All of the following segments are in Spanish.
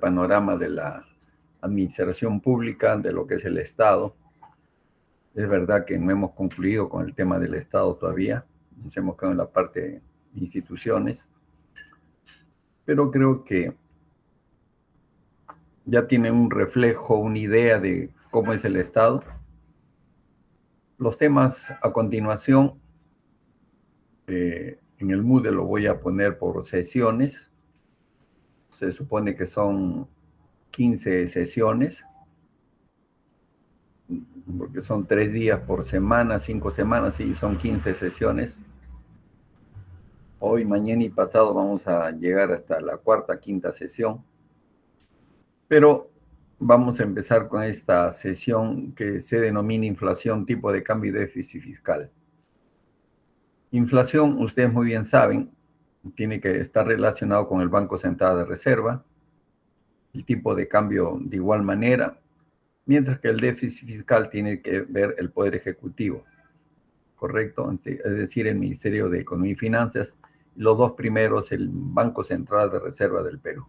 panorama de la administración pública, de lo que es el Estado. Es verdad que no hemos concluido con el tema del Estado todavía, nos hemos quedado en la parte de instituciones, pero creo que ya tienen un reflejo, una idea de cómo es el Estado. Los temas a continuación, en el Moodle lo voy a poner por sesiones. Se supone que son 15 sesiones, porque son 3 días por semana, 5 semanas, y son 15 sesiones. Hoy, mañana y pasado vamos a llegar hasta la cuarta, quinta sesión. Pero vamos a empezar con esta sesión que se denomina inflación, tipo de cambio y déficit fiscal. Inflación, ustedes muy bien saben, tiene que estar relacionado con el Banco Central de Reserva, el tipo de cambio de igual manera, mientras que el déficit fiscal tiene que ver el Poder Ejecutivo, ¿correcto? Es decir, el Ministerio de Economía y Finanzas, los dos primeros, el Banco Central de Reserva del Perú.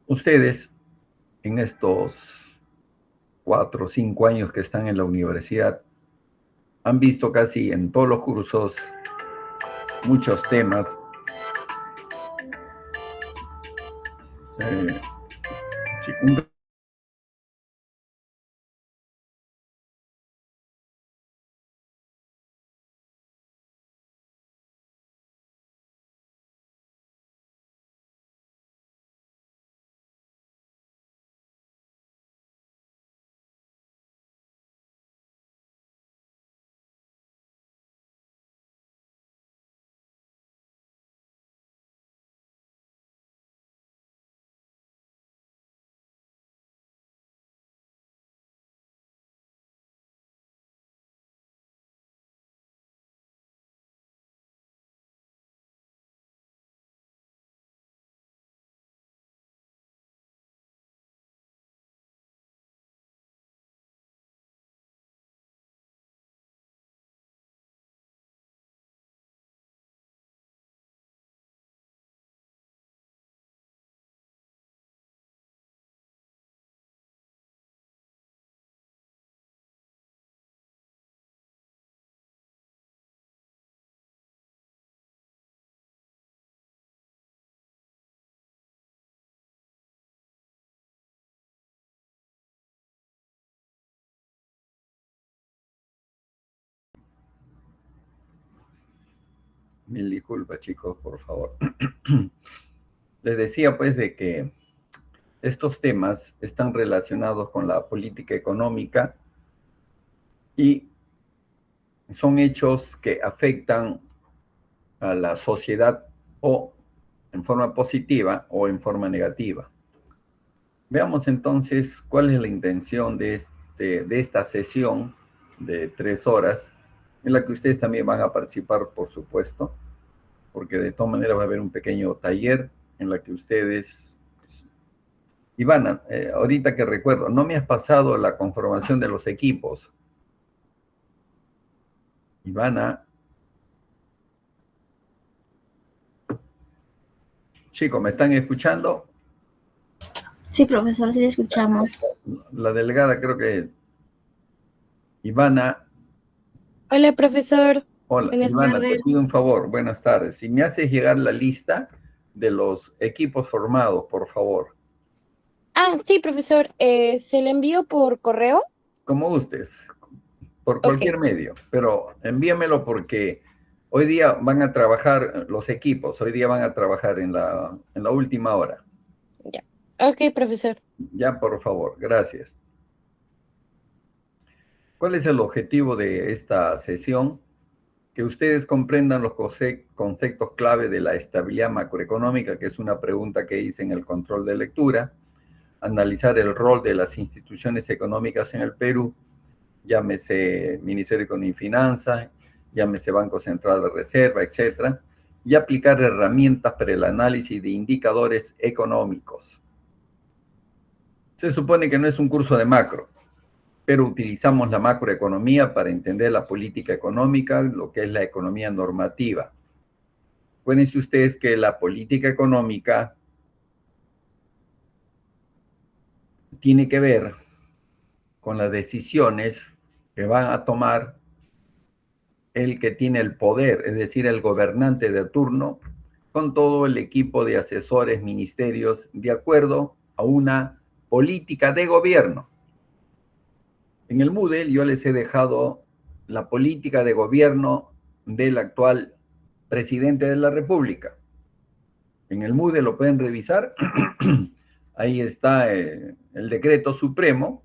Ustedes, en estos 4 o 5 años que están en la universidad, han visto casi en todos los cursos muchos temas. Sí, mil disculpas, chicos, por favor. Les decía, pues, de que estos temas están relacionados con la política económica y son hechos que afectan a la sociedad o en forma positiva o en forma negativa. Veamos entonces cuál es la intención de esta sesión de 3 horas, en la que ustedes también van a participar, por supuesto, porque de todas maneras va a haber un pequeño taller en la que ustedes... Ivana, ahorita que recuerdo, no me has pasado la conformación de los equipos. Ivana. Chicos, ¿me están escuchando? Sí, profesor, sí le escuchamos. La delegada creo que... Ivana. Hola, profesor. Hola, Buenas Ivana, te tardes. pido un favor. Buenas tardes. Si me haces llegar la lista de los equipos formados, por favor. Ah, sí, profesor. ¿Se le envío por correo? Como gustes, por Ok, cualquier medio, pero envíamelo porque hoy día van a trabajar los equipos, hoy día van a trabajar en la última hora. ya. Ok, profesor. Ya, por favor, gracias. ¿Cuál es el objetivo de esta sesión? Que ustedes comprendan los conceptos clave de la estabilidad macroeconómica, que es una pregunta que hice en el control de lectura, analizar el rol de las instituciones económicas en el Perú, llámese Ministerio de Economía y Finanzas, llámese Banco Central de Reserva, etcétera, y aplicar herramientas para el análisis de indicadores económicos. Se supone que no es un curso de macro, pero utilizamos la macroeconomía para entender la política económica, lo que es la economía normativa. Acuérdense ustedes que la política económica tiene que ver con las decisiones que van a tomar el que tiene el poder, es decir, el gobernante de turno, con todo el equipo de asesores, ministerios, de acuerdo a una política de gobierno. En el Moodle yo les he dejado la política de gobierno del actual presidente de la República. En el Moodle lo pueden revisar. Ahí está el decreto supremo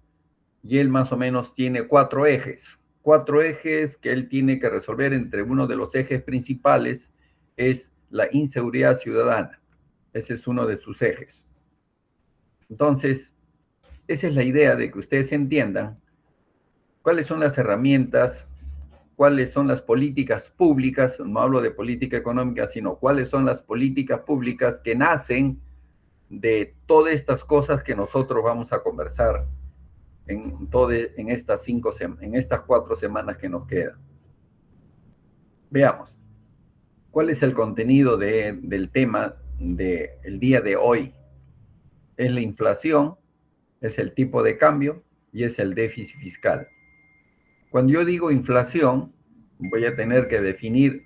y él más o menos tiene 4 ejes. 4 ejes que él tiene que resolver. Entre uno de los ejes principales es la inseguridad ciudadana. Ese es uno de sus ejes. Entonces, esa es la idea, de que ustedes entiendan cuáles son las herramientas, cuáles son las políticas públicas, no hablo de política económica, sino cuáles son las políticas públicas que nacen de todas estas cosas que nosotros vamos a conversar en estas 4 semanas que nos quedan. Veamos, ¿cuál es el contenido del tema del día de hoy? Es la inflación, es el tipo de cambio y es el déficit fiscal. Cuando yo digo inflación, voy a tener que definir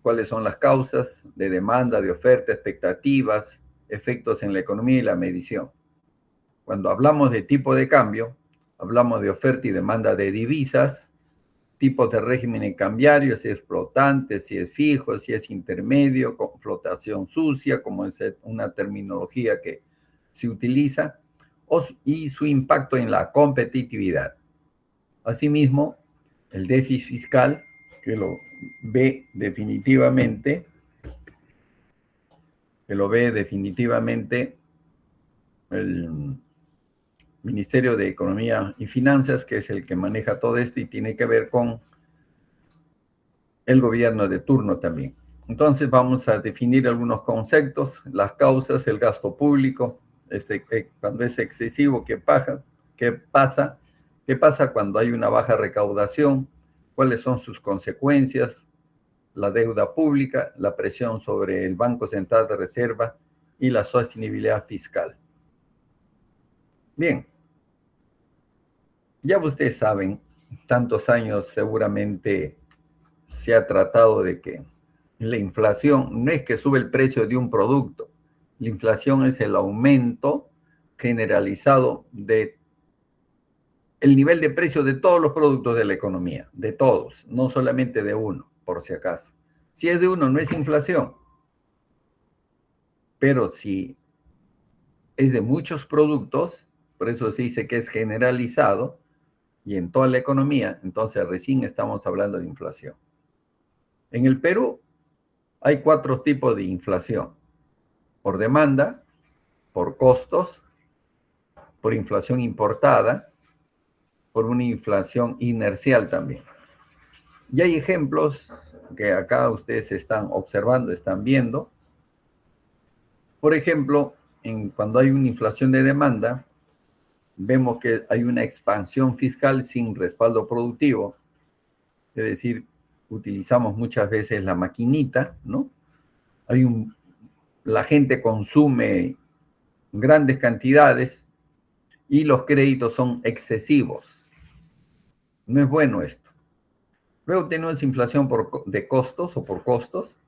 cuáles son las causas de demanda, de oferta, expectativas, efectos en la economía y la medición. Cuando hablamos de tipo de cambio, hablamos de oferta y demanda de divisas, tipos de régimen cambiario, si es flotante, si es fijo, si es intermedio, con flotación sucia, como es una terminología que se utiliza, y su impacto en la competitividad. Asimismo, el déficit fiscal, que lo ve definitivamente el Ministerio de Economía y Finanzas, que es el que maneja todo esto y tiene que ver con el gobierno de turno también. Entonces vamos a definir algunos conceptos, las causas, el gasto público, cuando es excesivo, ¿qué pasa cuando hay una baja recaudación? ¿Cuáles son sus consecuencias? La deuda pública, la presión sobre el Banco Central de Reserva y la sostenibilidad fiscal. Bien, ya ustedes saben, tantos años seguramente se ha tratado de que la inflación no es que sube el precio de un producto, la inflación es el aumento generalizado de el nivel de precio de todos los productos de la economía, de todos, no solamente de uno, por si acaso. Si es de uno, no es inflación. Pero si es de muchos productos, por eso se dice que es generalizado, y en toda la economía, entonces recién estamos hablando de inflación. En el Perú hay 4 tipos de inflación: por demanda, por costos, por inflación importada, por una inflación inercial también. Y hay ejemplos que acá ustedes están observando, están viendo. Por ejemplo, cuando hay una inflación de demanda, vemos que hay una expansión fiscal sin respaldo productivo, es decir, utilizamos muchas veces la maquinita, ¿no? La gente consume grandes cantidades y los créditos son excesivos. No es bueno esto. Luego tenemos inflación de costos o por costos,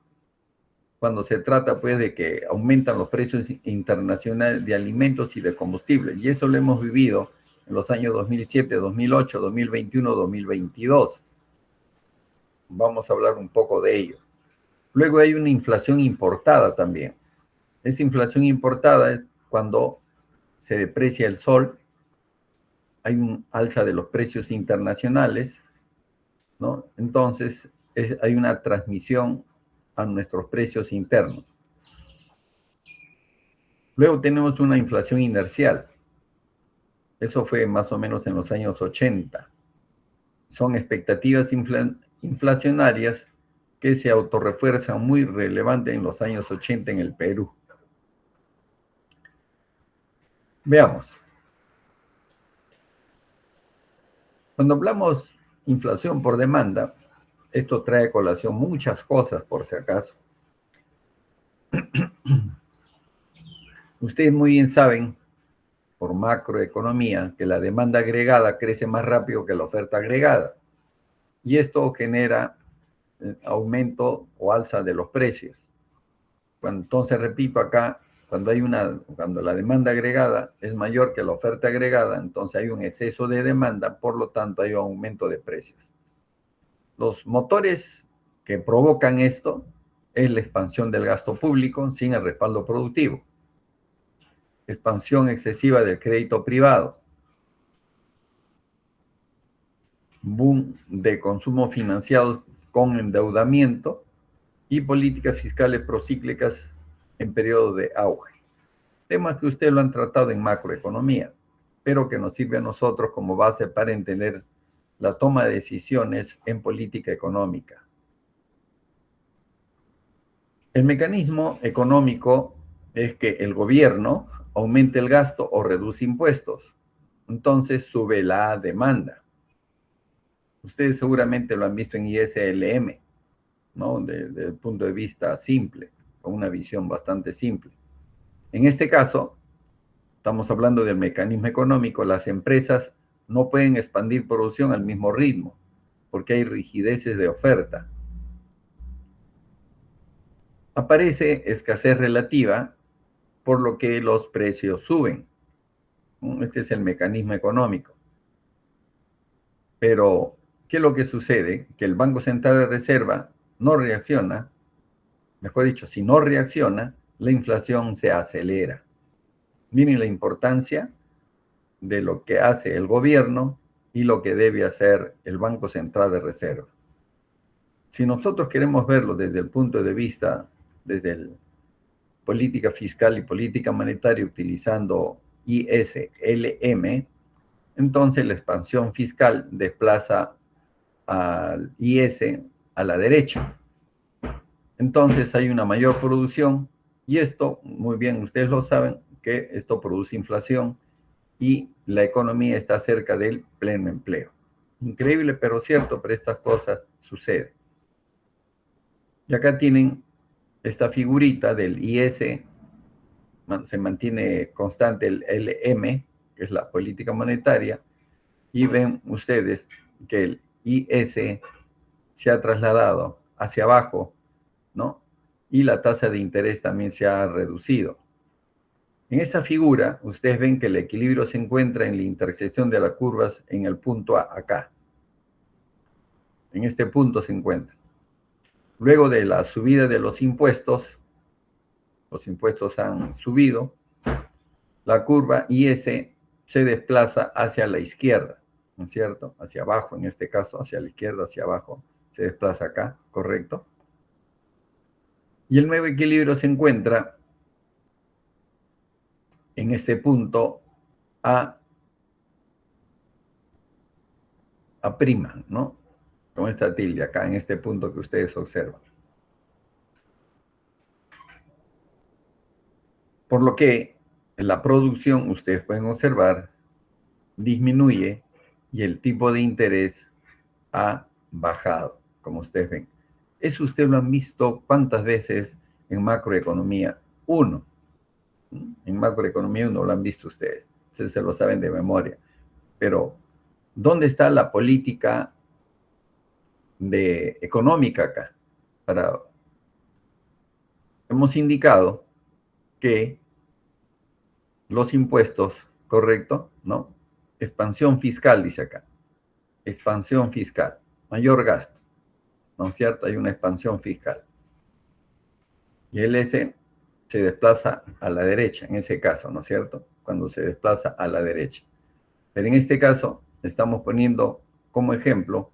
cuando se trata pues de que aumentan los precios internacionales de alimentos y de combustible. Y eso lo hemos vivido en los años 2007, 2008, 2021, 2022. Vamos a hablar un poco de ello. Luego hay una inflación importada también. Esa inflación importada es cuando se deprecia el sol, hay un alza de los precios internacionales, ¿no? Entonces hay una transmisión a nuestros precios internos. Luego tenemos una inflación inercial. Eso fue más o menos en los años 80. Son expectativas inflacionarias que se autorrefuerzan muy relevante en los años 80 en el Perú. Veamos. Cuando hablamos inflación por demanda, esto trae a colación muchas cosas, por si acaso. Ustedes muy bien saben, por macroeconomía que la demanda agregada crece más rápido que la oferta agregada. Y esto genera aumento o alza de los precios. Entonces, repito acá, cuando la demanda agregada es mayor que la oferta agregada, entonces hay un exceso de demanda, por lo tanto hay un aumento de precios. Los motores que provocan esto es la expansión del gasto público sin el respaldo productivo, expansión excesiva del crédito privado, boom de consumo financiados con endeudamiento y políticas fiscales procíclicas en periodo de auge. Temas que ustedes lo han tratado en macroeconomía, pero que nos sirve a nosotros como base para entender la toma de decisiones en política económica. El mecanismo económico es que el gobierno aumente el gasto o reduce impuestos. Entonces sube la demanda. Ustedes seguramente lo han visto en ISLM, ¿no? Desde el punto de vista simple, con una visión bastante simple. En este caso, estamos hablando del mecanismo económico. Las empresas no pueden expandir producción al mismo ritmo, porque hay rigideces de oferta. Aparece escasez relativa, por lo que los precios suben. Este es el mecanismo económico. Pero, ¿qué es lo que sucede? Que el Banco Central de Reserva no reacciona. Mejor dicho, si no reacciona, la inflación se acelera. Miren la importancia de lo que hace el gobierno y lo que debe hacer el Banco Central de Reserva. Si nosotros queremos verlo desde el punto de vista, desde política fiscal y política monetaria utilizando ISLM, entonces la expansión fiscal desplaza al IS a la derecha. Entonces hay una mayor producción y esto, muy bien, ustedes lo saben, que esto produce inflación y la economía está cerca del pleno empleo. Increíble, pero cierto, pero estas cosas suceden. Y acá tienen esta figurita del IS, se mantiene constante el LM, que es la política monetaria, y ven ustedes que el IS se ha trasladado hacia abajo, ¿no? Y la tasa de interés también se ha reducido. En esta figura, ustedes ven que el equilibrio se encuentra en la intersección de las curvas en el punto A, acá. En este punto se encuentra. Luego de la subida de los impuestos han subido, la curva IS se desplaza hacia la izquierda, ¿no es cierto? Hacia abajo, en este caso, hacia la izquierda, hacia abajo, se desplaza acá, ¿correcto? Y el nuevo equilibrio se encuentra en este punto A prima, ¿no? Con esta tilde acá, en este punto que ustedes observan. Por lo que la producción, ustedes pueden observar, disminuye y el tipo de interés ha bajado, como ustedes ven. Eso ustedes lo han visto cuántas veces en macroeconomía 1. En macroeconomía 1 lo han visto ustedes. Ustedes se lo saben de memoria. Pero, ¿dónde está la política económica acá? Hemos indicado que los impuestos, ¿correcto? ¿No? Expansión fiscal, dice acá. Expansión fiscal. Mayor gasto. ¿No es cierto? Hay una expansión fiscal. Y el S se desplaza a la derecha, en ese caso, ¿no es cierto? Cuando se desplaza a la derecha. Pero en este caso, estamos poniendo como ejemplo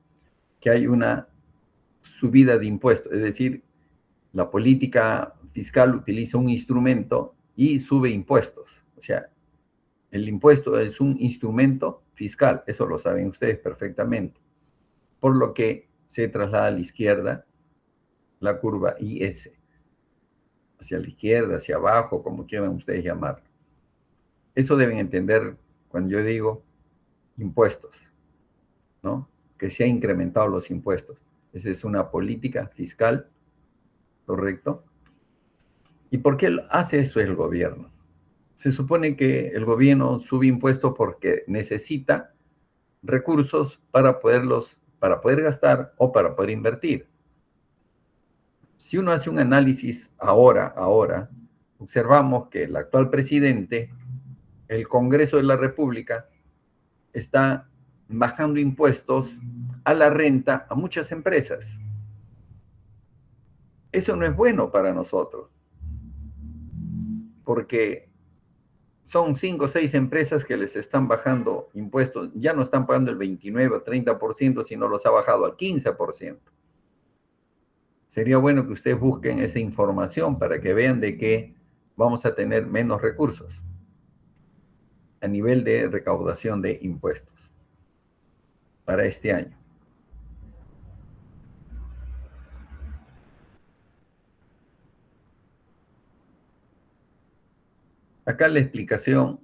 que hay una subida de impuestos, es decir, la política fiscal utiliza un instrumento y sube impuestos. O sea, el impuesto es un instrumento fiscal, eso lo saben ustedes perfectamente. Por lo que se traslada a la izquierda la curva IS. Hacia la izquierda, hacia abajo, como quieran ustedes llamarlo. Eso deben entender cuando yo digo impuestos, ¿no? Que se han incrementado los impuestos. Esa es una política fiscal, ¿correcto? ¿Y por qué hace eso el gobierno? se supone que el gobierno sube impuestos porque necesita recursos para poder gastar o para poder invertir. Si uno hace un análisis ahora, observamos que el actual presidente, el Congreso de la República, está bajando impuestos a la renta a muchas empresas. Eso no es bueno para nosotros, porque son 5 o 6 empresas que les están bajando impuestos. Ya no están pagando el 29 o 30%, sino los ha bajado al 15%. Sería bueno que ustedes busquen esa información para que vean de que vamos a tener menos recursos a nivel de recaudación de impuestos para este año. Acá la explicación,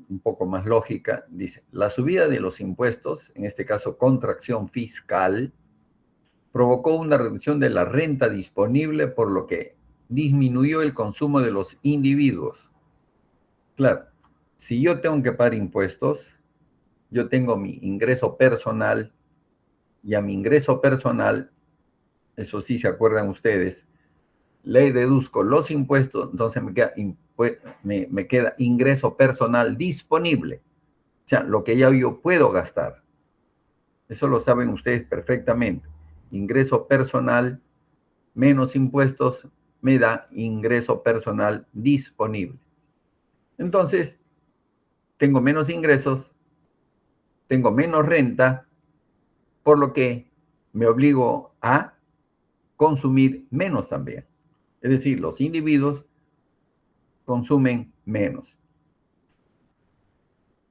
un poco más lógica, dice, la subida de los impuestos, en este caso contracción fiscal, provocó una reducción de la renta disponible, por lo que disminuyó el consumo de los individuos. Claro, si yo tengo que pagar impuestos, yo tengo mi ingreso personal, y a mi ingreso personal, eso sí se acuerdan ustedes, le deduzco los impuestos, entonces me queda ingreso personal disponible. O sea, lo que ya yo puedo gastar. Eso lo saben ustedes perfectamente. Ingreso personal menos impuestos me da ingreso personal disponible. Entonces, tengo menos ingresos, tengo menos renta, por lo que me obligo a consumir menos también. Es decir, los individuos consumen menos.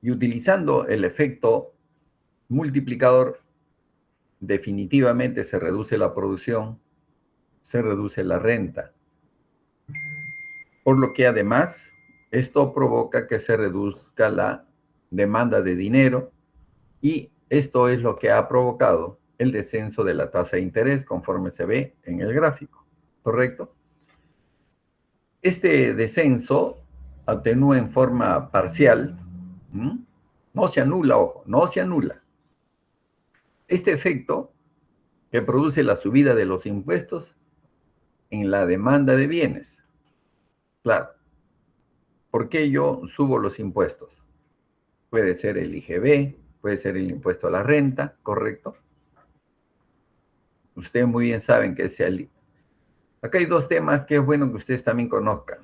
Y utilizando el efecto multiplicador, definitivamente se reduce la producción, se reduce la renta. Por lo que además, esto provoca que se reduzca la demanda de dinero y esto es lo que ha provocado el descenso de la tasa de interés conforme se ve en el gráfico, ¿correcto? Este descenso atenúa en forma parcial, no se anula, ojo, no se anula. Este efecto que produce la subida de los impuestos en la demanda de bienes. Claro, ¿por qué yo subo los impuestos? Puede ser el IGB, puede ser el impuesto a la renta, ¿correcto? Ustedes muy bien saben que es el... Acá hay dos temas que es bueno que ustedes también conozcan,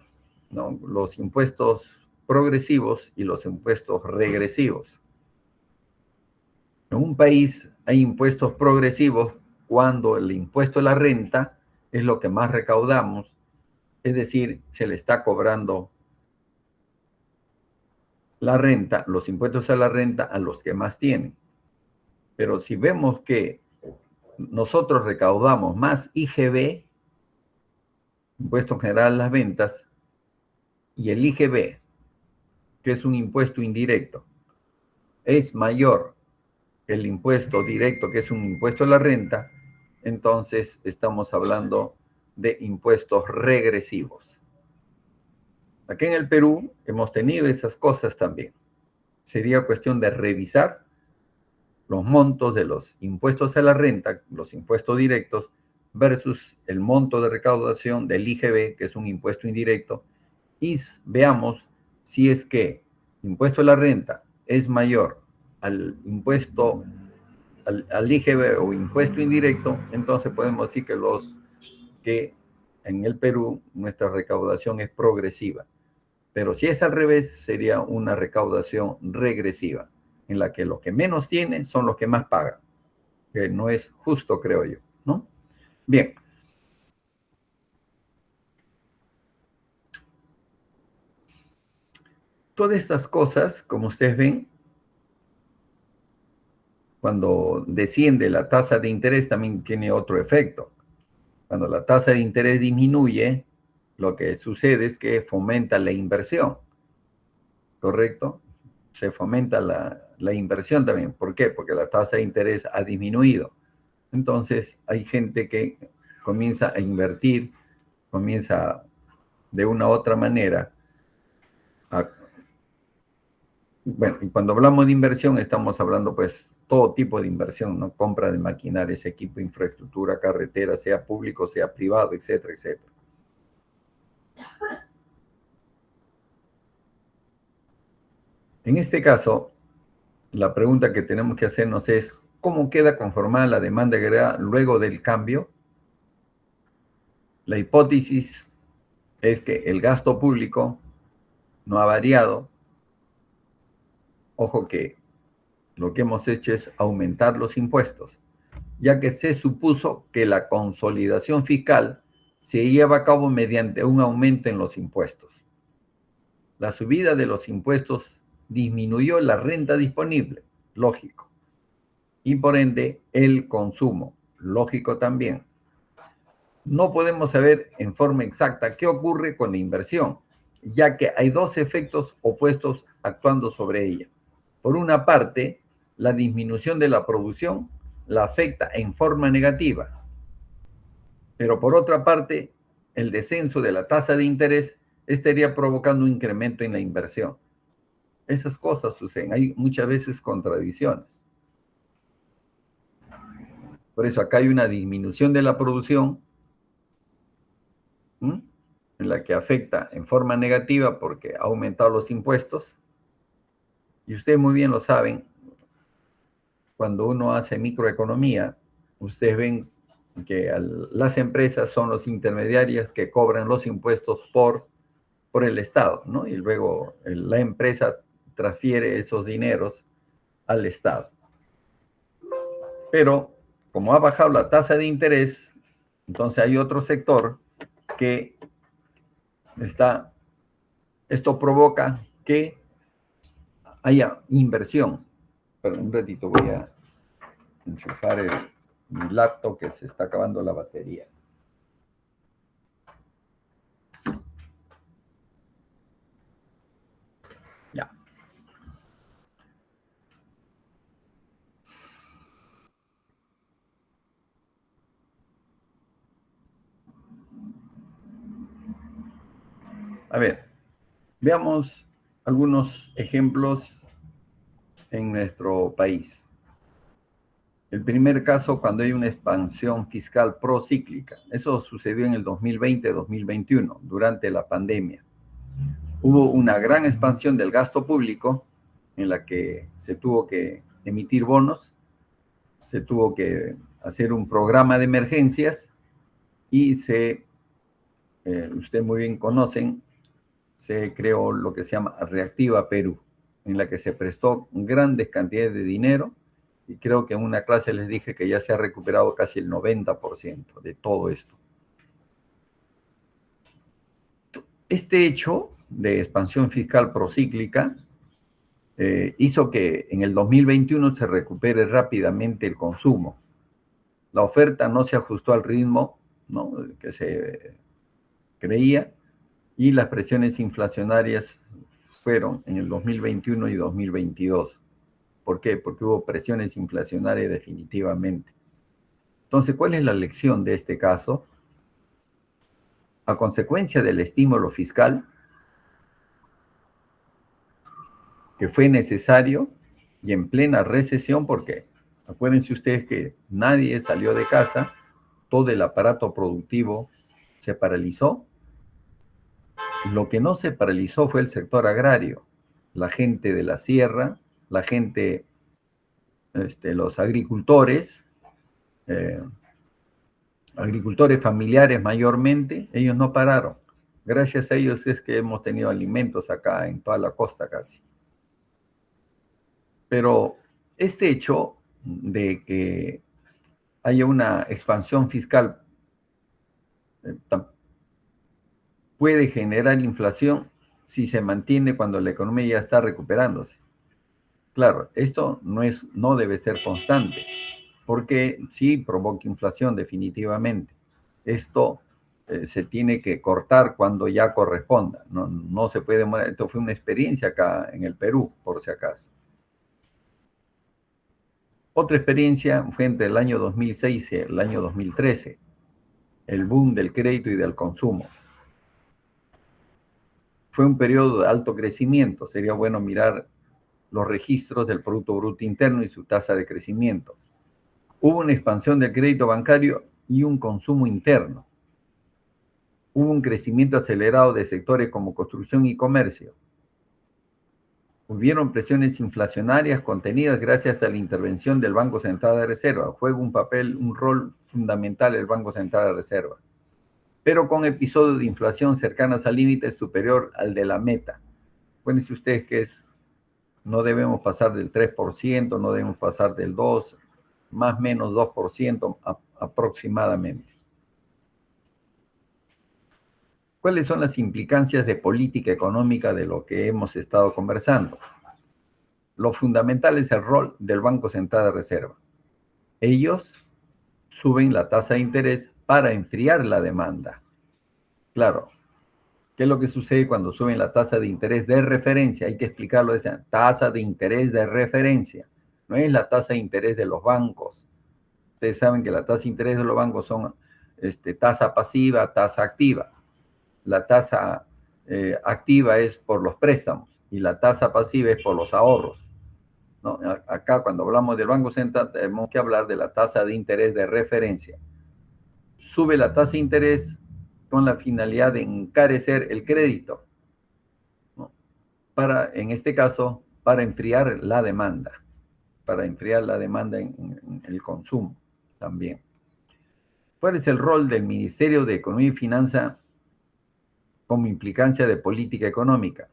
¿no? Los impuestos progresivos y los impuestos regresivos. En un país hay impuestos progresivos cuando el impuesto a la renta es lo que más recaudamos, es decir, se le está cobrando la renta, los impuestos a la renta a los que más tienen. Pero si vemos que nosotros recaudamos más IGB, Impuesto General a las Ventas, y el IGB, que es un impuesto indirecto, es mayor que el impuesto directo, que es un impuesto a la renta, entonces estamos hablando de impuestos regresivos. Aquí en el Perú hemos tenido esas cosas también. Sería cuestión de revisar los montos de los impuestos a la renta, los impuestos directos, versus el monto de recaudación del IGB, que es un impuesto indirecto, y veamos si es que el impuesto a la renta es mayor al impuesto, al IGB o impuesto indirecto, entonces podemos decir que en el Perú nuestra recaudación es progresiva. Pero si es al revés, sería una recaudación regresiva, en la que los que menos tienen son los que más pagan, que no es justo, creo yo, ¿no? Bien. Todas estas cosas, como ustedes ven, cuando desciende la tasa de interés también tiene otro efecto. Cuando la tasa de interés disminuye, lo que sucede es que fomenta la inversión, ¿correcto? Se fomenta la inversión también. ¿Por qué? Porque la tasa de interés ha disminuido. Entonces, hay gente que comienza a invertir, comienza de una u otra manera Bueno, y cuando hablamos de inversión, estamos hablando pues todo tipo de inversión, ¿no? Compra de maquinarias, equipo, infraestructura, carretera, sea público, sea privado, etcétera, etcétera. En este caso, la pregunta que tenemos que hacernos es, ¿cómo queda conformada la demanda agregada luego del cambio? La hipótesis es que el gasto público no ha variado. Ojo que lo que hemos hecho es aumentar los impuestos, ya que se supuso que la consolidación fiscal se lleva a cabo mediante un aumento en los impuestos. La subida de los impuestos disminuyó la renta disponible, lógico, y por ende el consumo, lógico también. No podemos saber en forma exacta qué ocurre con la inversión, ya que hay dos efectos opuestos actuando sobre ella. Por una parte, la disminución de la producción la afecta en forma negativa, pero por otra parte, el descenso de la tasa de interés estaría provocando un incremento en la inversión. Esas cosas suceden, hay muchas veces contradicciones. Por eso acá hay una disminución de la producción, en la que afecta en forma negativa porque ha aumentado los impuestos. Y ustedes muy bien lo saben, cuando uno hace microeconomía, ustedes ven que las empresas son los intermediarios que cobran los impuestos por el Estado, ¿no? Y luego la empresa transfiere esos dineros al Estado. Pero como ha bajado la tasa de interés, entonces hay otro sector que esto provoca que haya inversión. Pero un ratito voy a enchufar mi laptop que se está acabando la batería. Ya. A ver, veamos algunos ejemplos en nuestro país. El primer caso, cuando hay una expansión fiscal procíclica. Eso sucedió en el 2020-2021, durante la pandemia. Hubo una gran expansión del gasto público en la que se tuvo que emitir bonos, se tuvo que hacer un programa de emergencias y ustedes muy bien conocen, se creó lo que se llama Reactiva Perú, en la que se prestó grandes cantidades de dinero y creo que en una clase les dije que ya se ha recuperado casi el 90% de todo esto. Este hecho de expansión fiscal procíclica hizo que en el 2021 se recupere rápidamente el consumo. La oferta no se ajustó al ritmo, ¿no?, que se creía, y las presiones inflacionarias fueron en el 2021 y 2022. ¿Por qué? Porque hubo presiones inflacionarias definitivamente. Entonces, ¿cuál es la lección de este caso? A consecuencia del estímulo fiscal, que fue necesario y en plena recesión, porque acuérdense ustedes que nadie salió de casa, todo el aparato productivo se paralizó. Lo que no se paralizó fue el sector agrario, la gente de la sierra, la gente, los agricultores, agricultores familiares mayormente, ellos no pararon. Gracias a ellos es que hemos tenido alimentos acá en toda la costa casi. Pero este hecho de que haya una expansión fiscal puede generar inflación si se mantiene cuando la economía ya está recuperándose. Claro, esto no debe ser constante, porque sí provoca inflación definitivamente. Esto se tiene que cortar cuando ya corresponda. No se puede demorar. Esto fue una experiencia acá en el Perú, por si acaso. Otra experiencia fue entre el año 2006 y el año 2013, el boom del crédito y del consumo. fue un periodo de alto crecimiento. Sería bueno mirar los registros del Producto Bruto Interno y su tasa de crecimiento. Hubo una expansión del crédito bancario y un consumo interno. Hubo un crecimiento acelerado de sectores como construcción y comercio. Hubieron presiones inflacionarias contenidas gracias a la intervención del Banco Central de Reserva. Juega un rol fundamental el Banco Central de Reserva, pero con episodios de inflación cercanas al límite superior al de la meta. Acuérdense ustedes que no debemos pasar del 3%, no debemos pasar del 2%, más o menos 2% aproximadamente. ¿Cuáles son las implicancias de política económica de lo que hemos estado conversando? Lo fundamental es el rol del Banco Central de Reserva. Ellos suben la tasa de interés para enfriar la demanda. Claro, ¿qué es lo que sucede cuando suben la tasa de interés de referencia? Hay que explicarlo, esa tasa de interés de referencia. No es la tasa de interés de los bancos. Ustedes saben que la tasa de interés de los bancos son tasa pasiva, tasa activa. La tasa activa es por los préstamos y la tasa pasiva es por los ahorros, ¿no? Acá cuando hablamos del Banco Central tenemos que hablar de la tasa de interés de referencia. Sube la tasa de interés con la finalidad de encarecer el crédito, ¿no? En este caso, para enfriar la demanda, en el consumo también. ¿Cuál es el rol del Ministerio de Economía y Finanza como implicancia de política económica?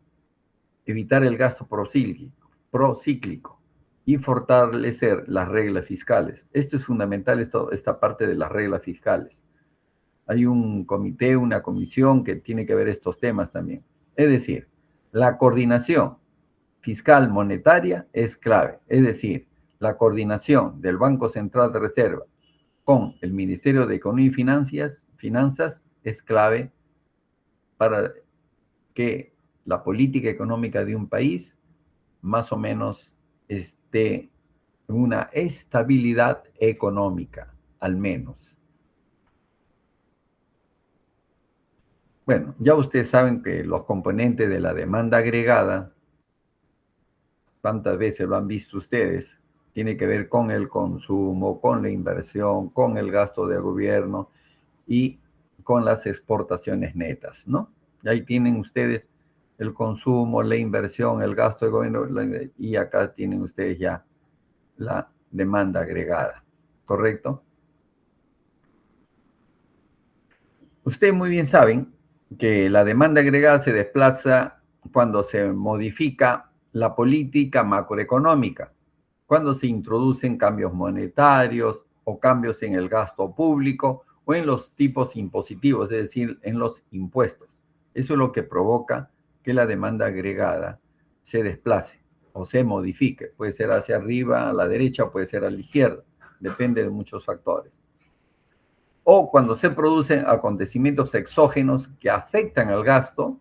Evitar el gasto procíclico y fortalecer las reglas fiscales. Esto es fundamental, esta parte de las reglas fiscales. Hay un comité, una comisión que tiene que ver estos temas también. Es decir, la coordinación fiscal monetaria es clave. Es decir, la coordinación del Banco Central de Reserva con el Ministerio de Economía y Finanzas es clave para que la política económica de un país más o menos esté en una estabilidad económica, al menos. Bueno, ya ustedes saben que los componentes de la demanda agregada, ¿cuántas veces lo han visto ustedes? Tiene que ver con el consumo, con la inversión, con el gasto de gobierno y con las exportaciones netas, ¿no? Y ahí tienen ustedes el consumo, la inversión, el gasto de gobierno, y acá tienen ustedes ya la demanda agregada, ¿correcto? Ustedes muy bien saben que la demanda agregada se desplaza cuando se modifica la política macroeconómica, cuando se introducen cambios monetarios o cambios en el gasto público o en los tipos impositivos, es decir, en los impuestos. Eso es lo que provoca que la demanda agregada se desplace o se modifique. Puede ser hacia arriba, a la derecha, puede ser a la izquierda. Depende de muchos factores. O cuando se producen acontecimientos exógenos que afectan al gasto,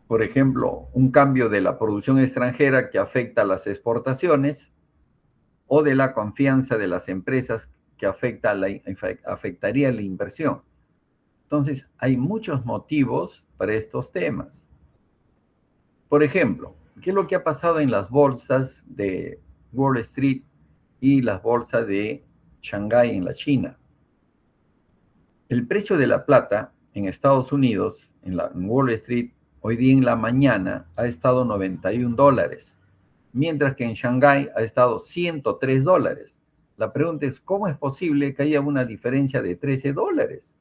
por ejemplo, un cambio de la producción extranjera que afecta a las exportaciones, o de la confianza de las empresas que afectaría la inversión. Entonces, hay muchos motivos para estos temas. Por ejemplo, ¿qué es lo que ha pasado en las bolsas de Wall Street y las bolsas de Shanghái en la China? El precio de la plata en Estados Unidos, en Wall Street, hoy día en la mañana ha estado $91, mientras que en Shanghái ha estado $103. La pregunta es, ¿cómo es posible que haya una diferencia de $13?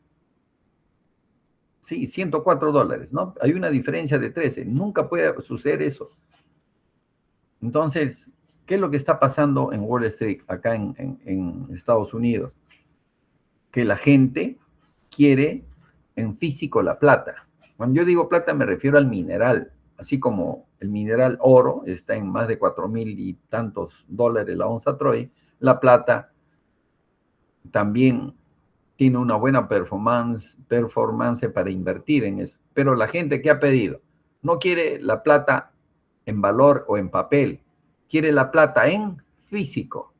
Sí, $104, ¿no? Hay una diferencia de 13. Nunca puede suceder eso. Entonces, ¿qué es lo que está pasando en Wall Street, acá en Estados Unidos? Que la gente quiere en físico la plata. Cuando yo digo plata me refiero al mineral. Así como el mineral oro está en más de 4,000 y tantos dólares la onza Troy, la plata también tiene una buena performance para invertir en eso. Pero la gente que ha pedido no quiere la plata en valor o en papel, quiere la plata en físico.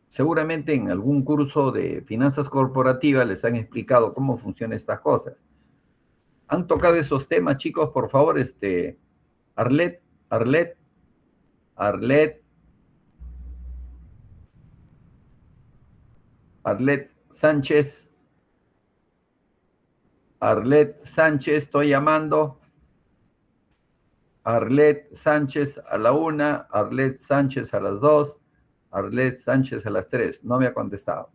Seguramente en algún curso de finanzas corporativas les han explicado cómo funcionan estas cosas. ¿Han tocado esos temas, chicos? Por favor, Arlet, Arlet, Arlet, Arlet Sánchez, Arlet Sánchez, estoy llamando. Arlet Sánchez a la 1, Arlet Sánchez a las 2, Arlet Sánchez a las 3. No me ha contestado.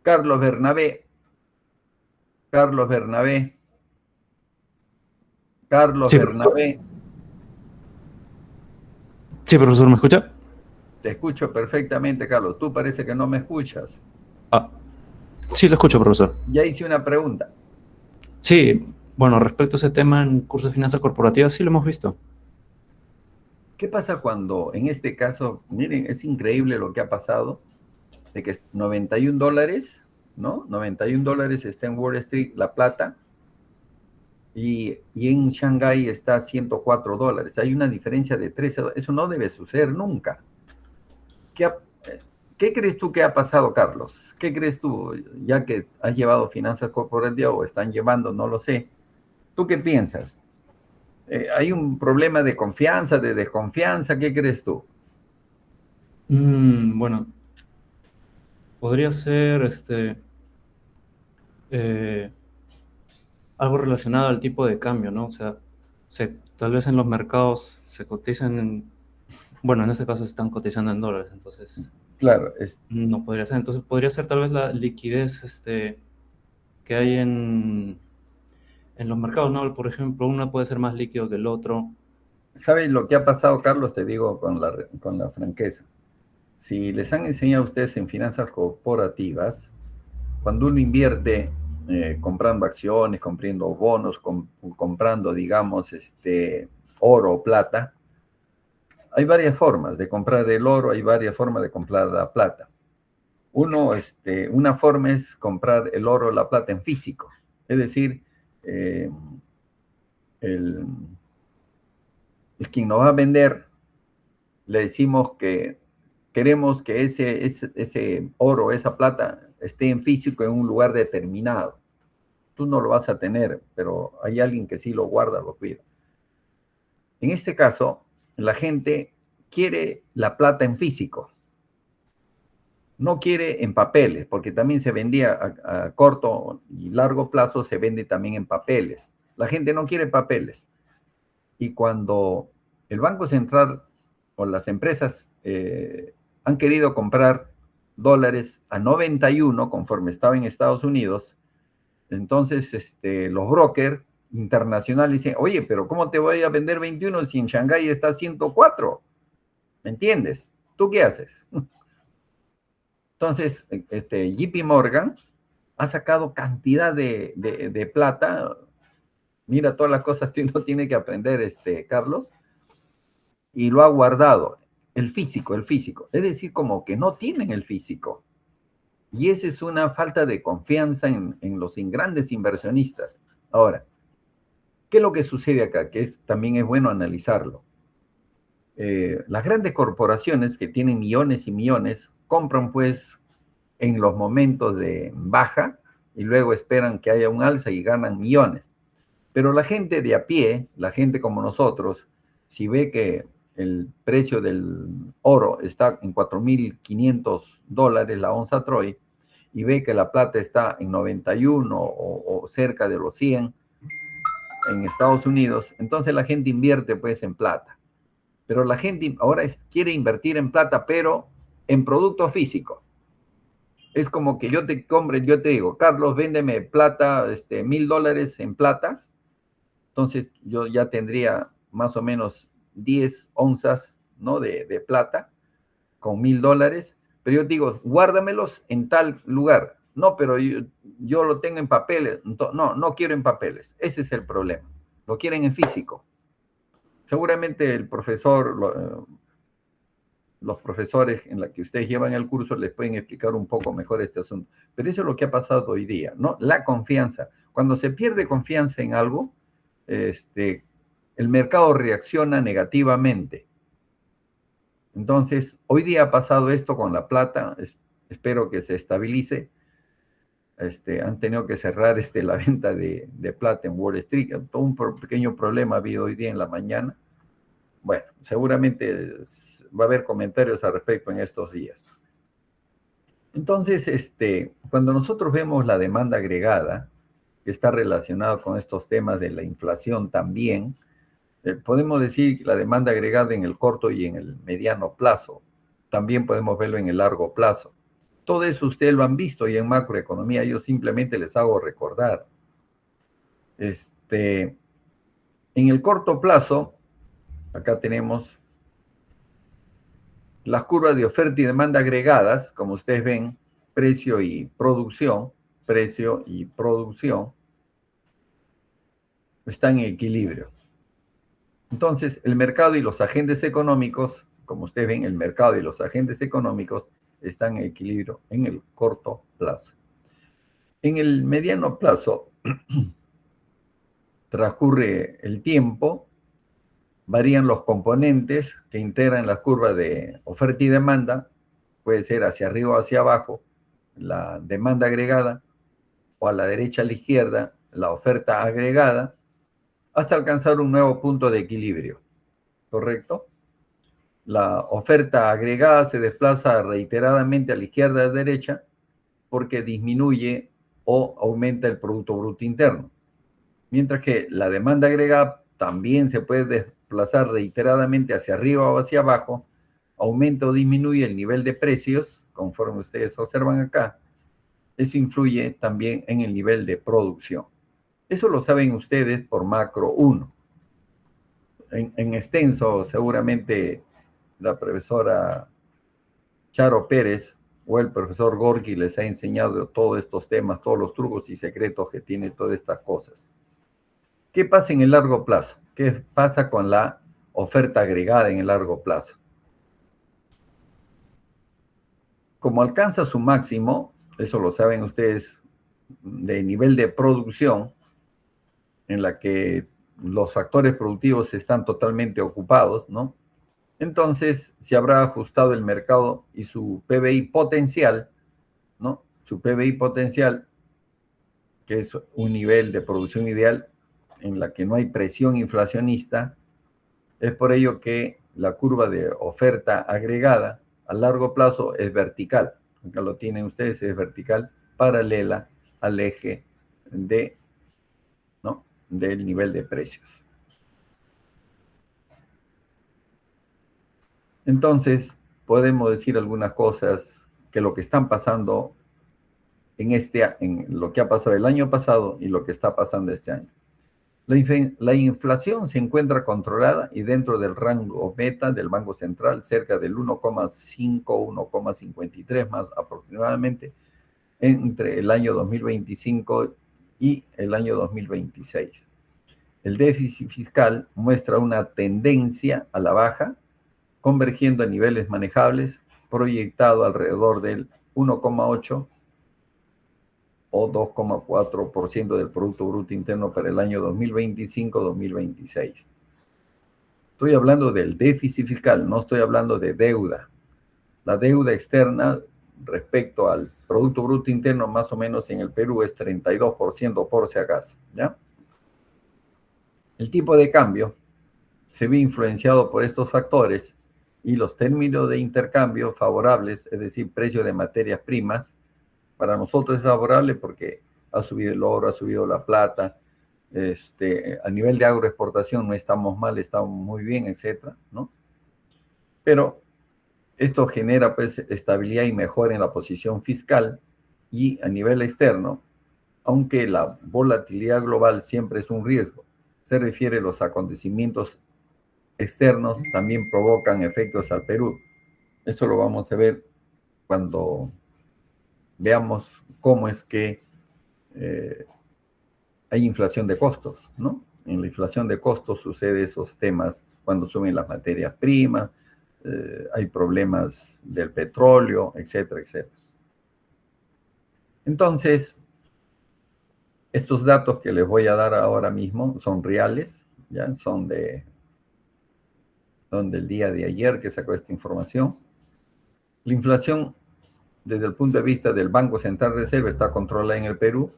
Carlos Bernabé. Carlos Bernabé. Carlos Sí, Bernabé. Sí, profesor, ¿me escucha? Te escucho perfectamente, Carlos. Tú parece que no me escuchas. Ah, sí, lo escucho, profesor. Ya hice una pregunta. Sí, bueno, respecto a ese tema en curso de finanzas corporativas, sí lo hemos visto. ¿Qué pasa cuando, en este caso, miren, es increíble lo que ha pasado, de que $91, ¿no? $91 está en Wall Street la plata, y en Shanghái está $104. Hay una diferencia de $13. Eso no debe suceder nunca. ¿Qué crees tú que ha pasado, Carlos? ¿Qué crees tú, ya que has llevado finanzas corporativas o están llevando, no lo sé? ¿Tú qué piensas? ¿Hay un problema de confianza, de desconfianza? ¿Qué crees tú? Bueno, podría ser eh, algo relacionado al tipo de cambio, ¿no? O sea, tal vez en los mercados se cotizan bueno, en este caso se están cotizando en dólares, entonces Claro, no podría ser. Entonces podría ser tal vez la liquidez que hay en los mercados, ¿no? Por ejemplo, uno puede ser más líquido que el otro. ¿sabes lo que ha pasado, Carlos? Te digo con la franqueza. Si les han enseñado a ustedes en finanzas corporativas, cuando uno invierte comprando acciones, comprando bonos, comprando, digamos, oro o plata, hay varias formas de comprar el oro, hay varias formas de comprar la plata. Una forma es comprar el oro o la plata en físico, es decir, eh, el quien nos va a vender, le decimos que queremos que ese oro, esa plata, esté en físico en un lugar determinado. Tú no lo vas a tener, pero hay alguien que sí lo guarda, lo cuida. En este caso, la gente quiere la plata en físico, no quiere en papeles, porque también se vendía a corto y largo plazo, se vende también en papeles. La gente no quiere papeles. Y cuando el Banco Central o las empresas han querido comprar dólares a 91, conforme estaba en Estados Unidos, entonces los brokers internacionales dicen, oye, pero ¿cómo te voy a vender 21 si en Shanghái está 104? ¿Me entiendes? ¿Tú qué haces? Entonces, JP Morgan ha sacado cantidad de plata. Mira todas las cosas que uno tiene que aprender, Carlos, y lo ha guardado. El físico. Es decir, como que no tienen el físico. Y esa es una falta de confianza en los grandes inversionistas. Ahora, ¿qué es lo que sucede acá? Que también es bueno analizarlo. Las grandes corporaciones que tienen millones y millones compran pues en los momentos de baja y luego esperan que haya un alza y ganan millones. Pero la gente de a pie, la gente como nosotros, si ve que el precio del oro está en $4.500 la onza Troy y ve que la plata está en 91 o cerca de los 100 en Estados Unidos, entonces la gente invierte pues en plata. Pero la gente ahora quiere invertir en plata, pero en producto físico. Es como que yo te digo, Carlos, véndeme plata, $1,000 en plata. Entonces yo ya tendría más o menos 10 onzas, ¿no? de plata con $1,000. Pero yo digo, guárdamelos en tal lugar. No, pero yo lo tengo en papeles. No quiero en papeles. Ese es el problema. Lo quieren en físico. Seguramente el profesor, los profesores en la que ustedes llevan el curso les pueden explicar un poco mejor este asunto. Pero eso es lo que ha pasado hoy día, ¿no? La confianza. Cuando se pierde confianza en algo, el mercado reacciona negativamente. Entonces, hoy día ha pasado esto con la plata. espero que se estabilice. Han tenido que cerrar la venta de plata en Wall Street. Todo un pequeño problema ha habido hoy día en la mañana. Bueno, seguramente va a haber comentarios al respecto en estos días. Entonces, cuando nosotros vemos la demanda agregada, que está relacionada con estos temas de la inflación también, podemos decir que la demanda agregada en el corto y en el mediano plazo. También podemos verlo en el largo plazo. Todo eso ustedes lo han visto y en macroeconomía yo simplemente les hago recordar. En el corto plazo, acá tenemos las curvas de oferta y demanda agregadas, como ustedes ven, precio y producción, están en equilibrio. Entonces, el mercado y los agentes económicos, como ustedes ven, el mercado y los agentes económicos están en equilibrio en el corto plazo. En el mediano plazo, transcurre el tiempo, varían los componentes que integran la curva de oferta y demanda, puede ser hacia arriba o hacia abajo, la demanda agregada, o a la derecha a la izquierda, la oferta agregada, hasta alcanzar un nuevo punto de equilibrio, ¿correcto? La oferta agregada se desplaza reiteradamente a la izquierda y a la derecha porque disminuye o aumenta el Producto Bruto Interno. Mientras que la demanda agregada también se puede desplazar reiteradamente hacia arriba o hacia abajo, aumenta o disminuye el nivel de precios, conforme ustedes observan acá. Eso influye también en el nivel de producción. Eso lo saben ustedes por macro 1. En extenso, seguramente la profesora Charo Pérez o el profesor Gorky les ha enseñado todos estos temas, todos los trucos y secretos que tiene todas estas cosas. ¿Qué pasa en el largo plazo? ¿Qué pasa con la oferta agregada en el largo plazo? Como alcanza su máximo, eso lo saben ustedes, de nivel de producción, en la que los factores productivos están totalmente ocupados, ¿no? Entonces, se habrá ajustado el mercado y su PBI potencial, ¿no? Su PBI potencial, que es un nivel de producción ideal en la que no hay presión inflacionista, es por ello que la curva de oferta agregada a largo plazo es vertical. Acá lo tienen ustedes, es vertical, paralela al eje del nivel de precios. Entonces, podemos decir algunas cosas que lo que están pasando en lo que ha pasado el año pasado y lo que está pasando este año. La inflación se encuentra controlada y dentro del rango meta del Banco Central, cerca del 1,5, 1,53 más aproximadamente, entre el año 2025 y el año 2026. El déficit fiscal muestra una tendencia a la baja, convergiendo a niveles manejables, proyectado alrededor del 1,8 o 2,4% del Producto Bruto Interno para el año 2025-2026. Estoy hablando del déficit fiscal, no estoy hablando de deuda. La deuda externa respecto al Producto Bruto Interno, más o menos en el Perú, es 32% por si acaso, ¿ya? El tipo de cambio se ve influenciado por estos factores y los términos de intercambio favorables, es decir, precio de materias primas, para nosotros es favorable porque ha subido el oro, ha subido la plata, a nivel de agroexportación no estamos mal, estamos muy bien, etcétera, ¿no? Pero esto genera pues estabilidad y mejora en la posición fiscal y a nivel externo, aunque la volatilidad global siempre es un riesgo, se refiere a los acontecimientos externos también provocan efectos al Perú. Eso lo vamos a ver cuando veamos cómo es que hay inflación de costos, ¿no? En la inflación de costos sucede esos temas cuando suben las materias primas, hay problemas del petróleo, etcétera, etcétera. Entonces, estos datos que les voy a dar ahora mismo son reales, ¿ya? Son del día de ayer que sacó esta información. La inflación desde el punto de vista del Banco Central de Reserva, está controlada en el Perú.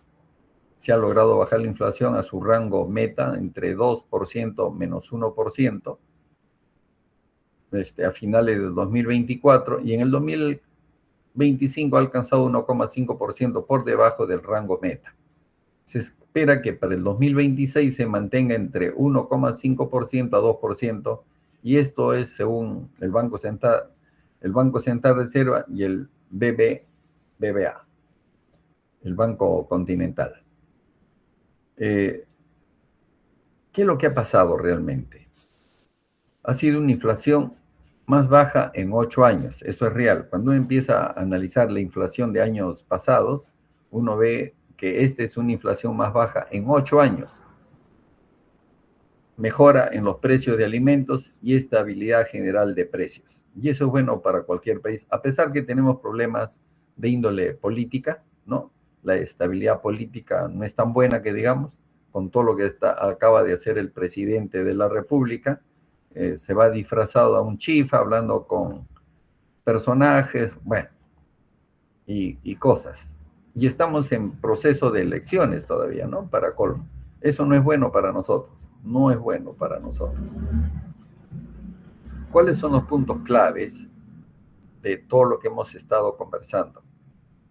Se ha logrado bajar la inflación a su rango meta entre 2% menos 1%, a finales del 2024, y en el 2025 ha alcanzado 1,5% por debajo del rango meta. Se espera que para el 2026 se mantenga entre 1,5% a 2%, y esto es según el Banco Central de Reserva y el BBVA, el Banco Continental. ¿Qué es lo que ha pasado realmente? Ha sido una inflación más baja en 8 años, eso es real. Cuando uno empieza a analizar la inflación de años pasados, uno ve que esta es una inflación más baja en 8 años. Mejora en los precios de alimentos y estabilidad general de precios. Y eso es bueno para cualquier país, a pesar que tenemos problemas de índole política, ¿no? La estabilidad política no es tan buena que digamos, con todo lo que acaba de hacer el presidente de la República. Se va disfrazado a un chifa, hablando con personajes, bueno, y cosas. Y estamos en proceso de elecciones todavía, ¿no? Para colmo. Eso no es bueno para nosotros, no es bueno para nosotros. ¿Cuáles son los puntos claves de todo lo que hemos estado conversando?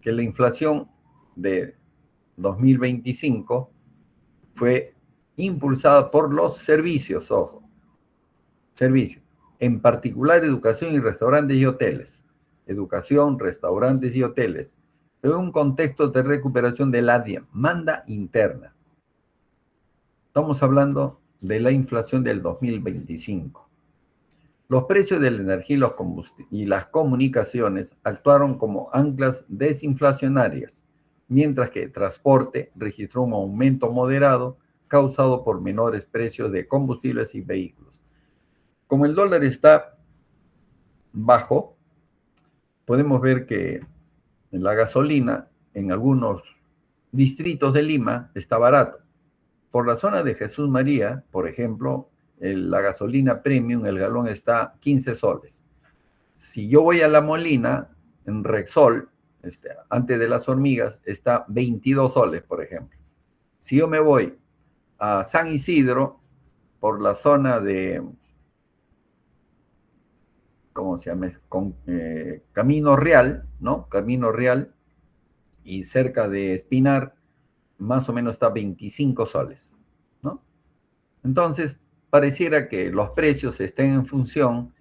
Que la inflación de 2025 fue impulsada por los servicios, ojo, servicios, en particular educación y restaurantes y hoteles. Educación, restaurantes y hoteles, en un contexto de recuperación de la demanda interna. Estamos hablando de la inflación del 2025. Los precios de la energía y las comunicaciones actuaron como anclas desinflacionarias, mientras que el transporte registró un aumento moderado causado por menores precios de combustibles y vehículos. Como el dólar está bajo, podemos ver que la gasolina en algunos distritos de Lima está barato. Por la zona de Jesús María, por ejemplo, la gasolina premium, el galón está 15 soles. Si yo voy a La Molina, en Rexol, antes de Las Hormigas, está 22 soles, por ejemplo. Si yo me voy a San Isidro, por la zona de, ¿cómo se llama? Camino Real, ¿no? Camino Real, y cerca de Espinar, más o menos está 25 soles, ¿no? Entonces, pareciera que los precios estén en función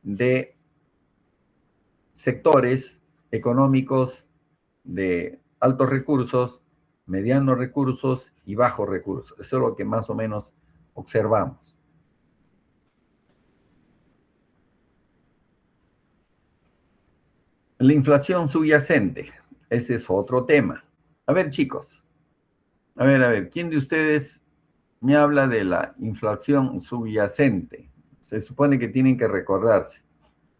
de sectores económicos de altos recursos, medianos recursos y bajos recursos. Eso es lo que más o menos observamos. La inflación subyacente, ese es otro tema. A ver, chicos, a ver, ¿quién de ustedes me habla de la inflación subyacente? Se supone que tienen que recordarse.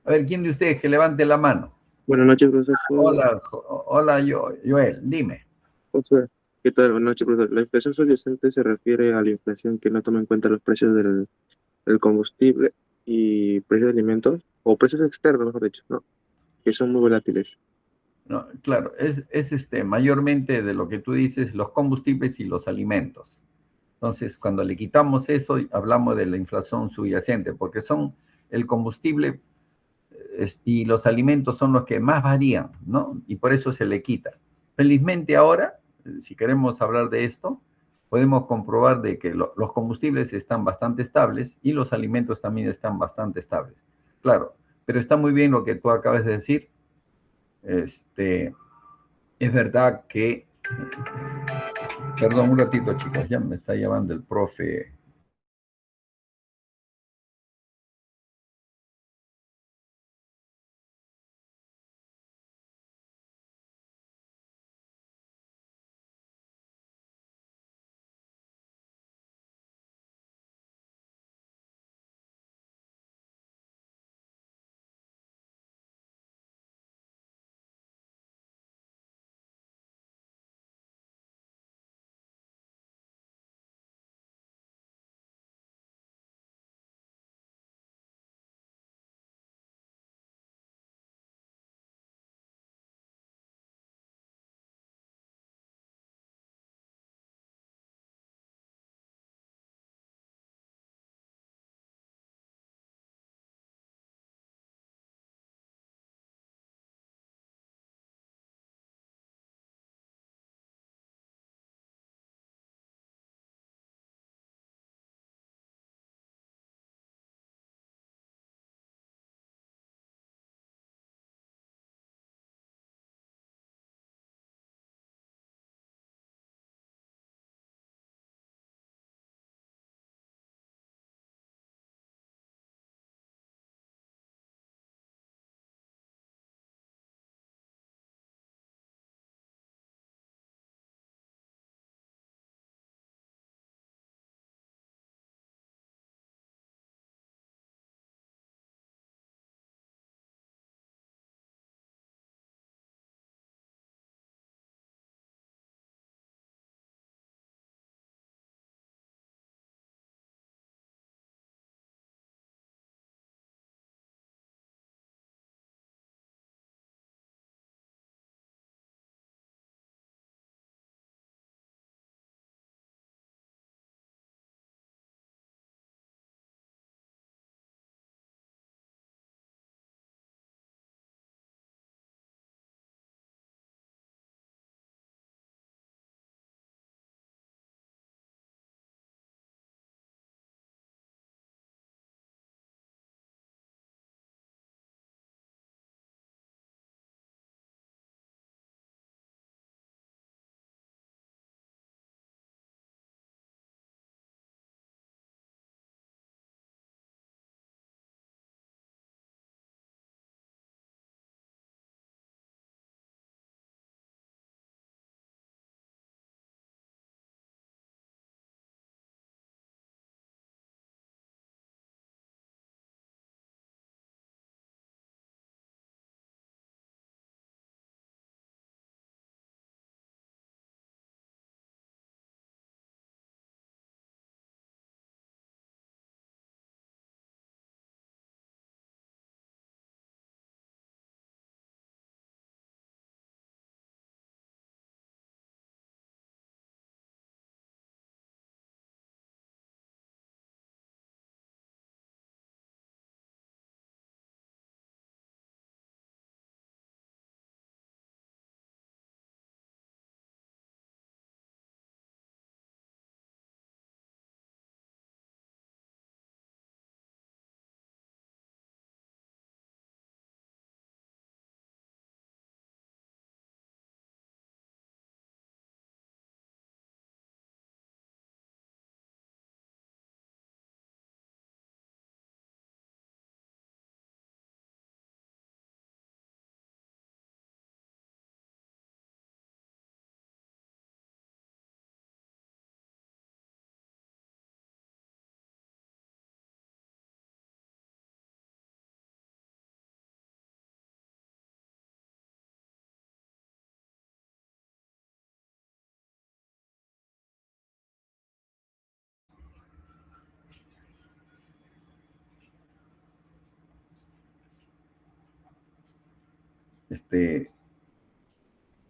A ver, ¿quién de ustedes que levante la mano? Buenas noches, profesor. Hola, Joel, dime. Josué. ¿Qué tal? Buenas noches, profesor. La inflación subyacente se refiere a la inflación que no toma en cuenta los precios del combustible y precios de alimentos, o precios externos, mejor dicho, ¿no? Que son muy volátiles. No, claro, es mayormente de lo que tú dices, los combustibles y los alimentos. Entonces, cuando le quitamos eso, hablamos de la inflación subyacente, porque son el combustible y los alimentos son los que más varían, ¿no? Y por eso se le quita. Felizmente ahora, si queremos hablar de esto, podemos comprobar de que los combustibles están bastante estables y los alimentos también están bastante estables. Claro, pero está muy bien lo que tú acabas de decir. Es verdad que... Perdón, un ratito, chicos, ya me está llamando el profe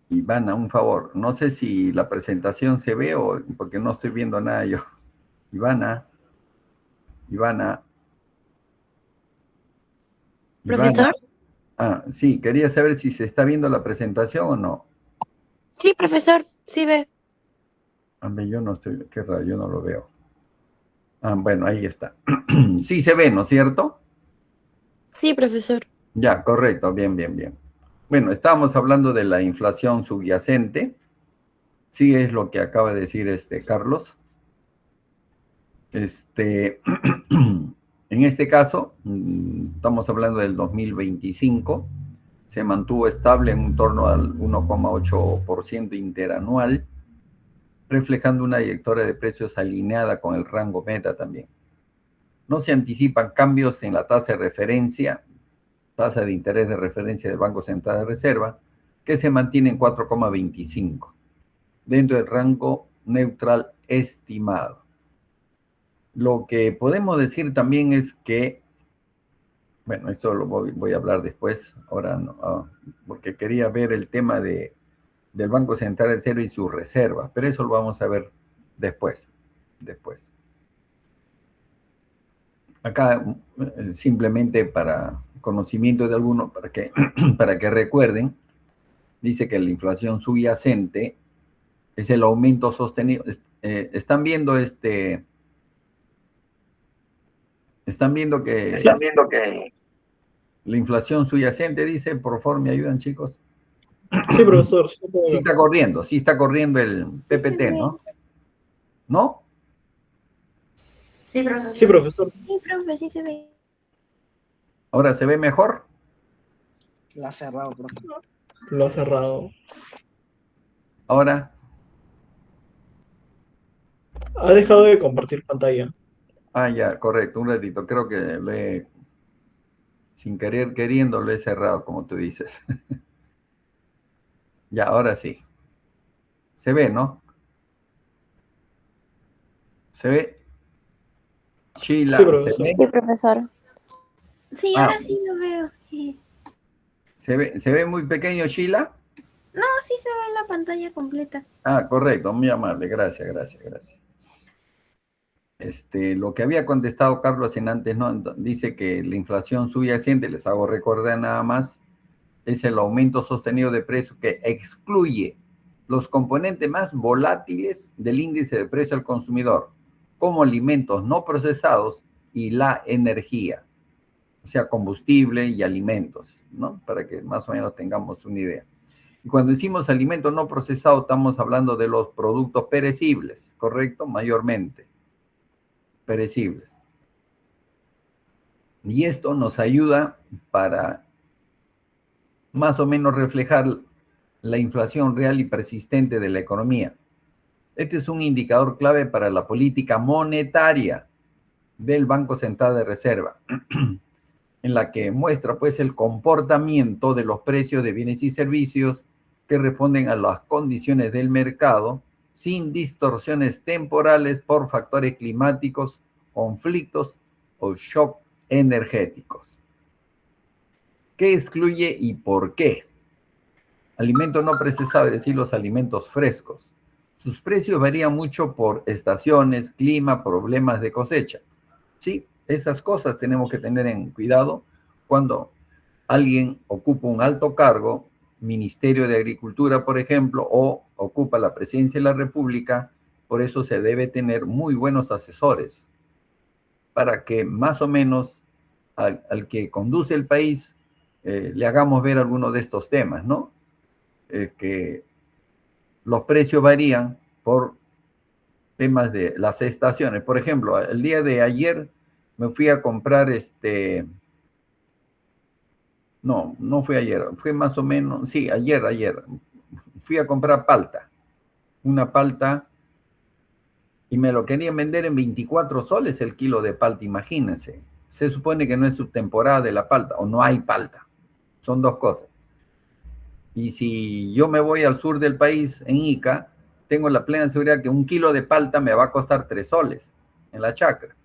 Ivana, un favor. No sé si la presentación se ve o porque no estoy viendo nada yo. Ivana. Ivana. Profesor. Ah, sí, quería saber si se está viendo la presentación o no. Sí, profesor, sí ve. A ver, yo no estoy, qué raro, yo no lo veo. Ah, bueno, ahí está. Sí se ve, ¿no es cierto? Sí, profesor. Ya, correcto, bien, bien, bien. Bueno, estábamos hablando de la inflación subyacente. Sí es lo que acaba de decir Carlos. En este caso, estamos hablando del 2025, se mantuvo estable en torno al 1,8% interanual, reflejando una trayectoria de precios alineada con el rango meta también. No se anticipan cambios en la tasa de referencia, tasa de interés de referencia del Banco Central de Reserva, que se mantiene en 4,25, dentro del rango neutral estimado. Lo que podemos decir también es que, bueno, esto lo voy a hablar después, ahora no, porque quería ver el tema del Banco Central de Reserva y sus reservas, pero eso lo vamos a ver después. Acá, simplemente para conocimiento de alguno, para que recuerden, dice que la inflación subyacente es el aumento sostenido. Están viendo Están viendo que la inflación subyacente, dice, por favor, ¿me ayudan, chicos? Sí, profesor. Sí está corriendo el PPT, ¿no? ¿No? Sí, profesor. Sí, profesor. Sí, profe, sí se ve. ¿Ahora se ve mejor? Lo ha cerrado, profe. Lo ha cerrado. ¿Ahora? Ha dejado de compartir pantalla. Ah, ya, correcto, un ratito. Creo que sin querer, queriendo, lo he cerrado, como tú dices. Ya, ahora sí. Se ve, ¿no? ¿Se ve? Sheila, Sí, ¿se profesor. ve? Sí, profesor. Sí, Ah. ahora sí lo veo. ¿Se ve muy pequeño, Sheila? No, sí se ve la pantalla completa. Ah, correcto, muy amable, gracias. Lo que había contestado Carlos en antes, ¿no? Dice que la inflación subyacente, les hago recordar nada más, es el aumento sostenido de precios que excluye los componentes más volátiles del índice de precio al consumidor, como alimentos no procesados y la energía, o sea, combustible y alimentos, ¿no? Para que más o menos tengamos una idea. Y cuando decimos alimentos no procesados, estamos hablando de los productos perecibles, ¿correcto? Mayormente perecibles. Y esto nos ayuda para más o menos reflejar la inflación real y persistente de la economía. Este es un indicador clave para la política monetaria del Banco Central de Reserva, en la que muestra pues el comportamiento de los precios de bienes y servicios que responden a las condiciones del mercado sin distorsiones temporales por factores climáticos, conflictos o shock energéticos. ¿Qué excluye y por qué? Alimentos no procesados, es decir, los alimentos frescos. Sus precios varían mucho por estaciones, clima, problemas de cosecha. Sí, esas cosas tenemos que tener en cuidado cuando alguien ocupa un alto cargo, Ministerio de Agricultura, por ejemplo, o ocupa la presidencia de la República. Por eso se debe tener muy buenos asesores para que más o menos al que conduce el país le hagamos ver algunos de estos temas, ¿no? Que los precios varían por temas de las estaciones. Por ejemplo, el día de ayer me fui a comprar no fue ayer, fue más o menos, sí, ayer. Fui a comprar palta, una palta, y me lo querían vender en 24 soles el kilo de palta, imagínense. Se supone que no es su temporada de la palta, o no hay palta. Son dos cosas. Y si yo me voy al sur del país, en Ica, tengo la plena seguridad que un kilo de palta me va a costar 3 soles en la chacra,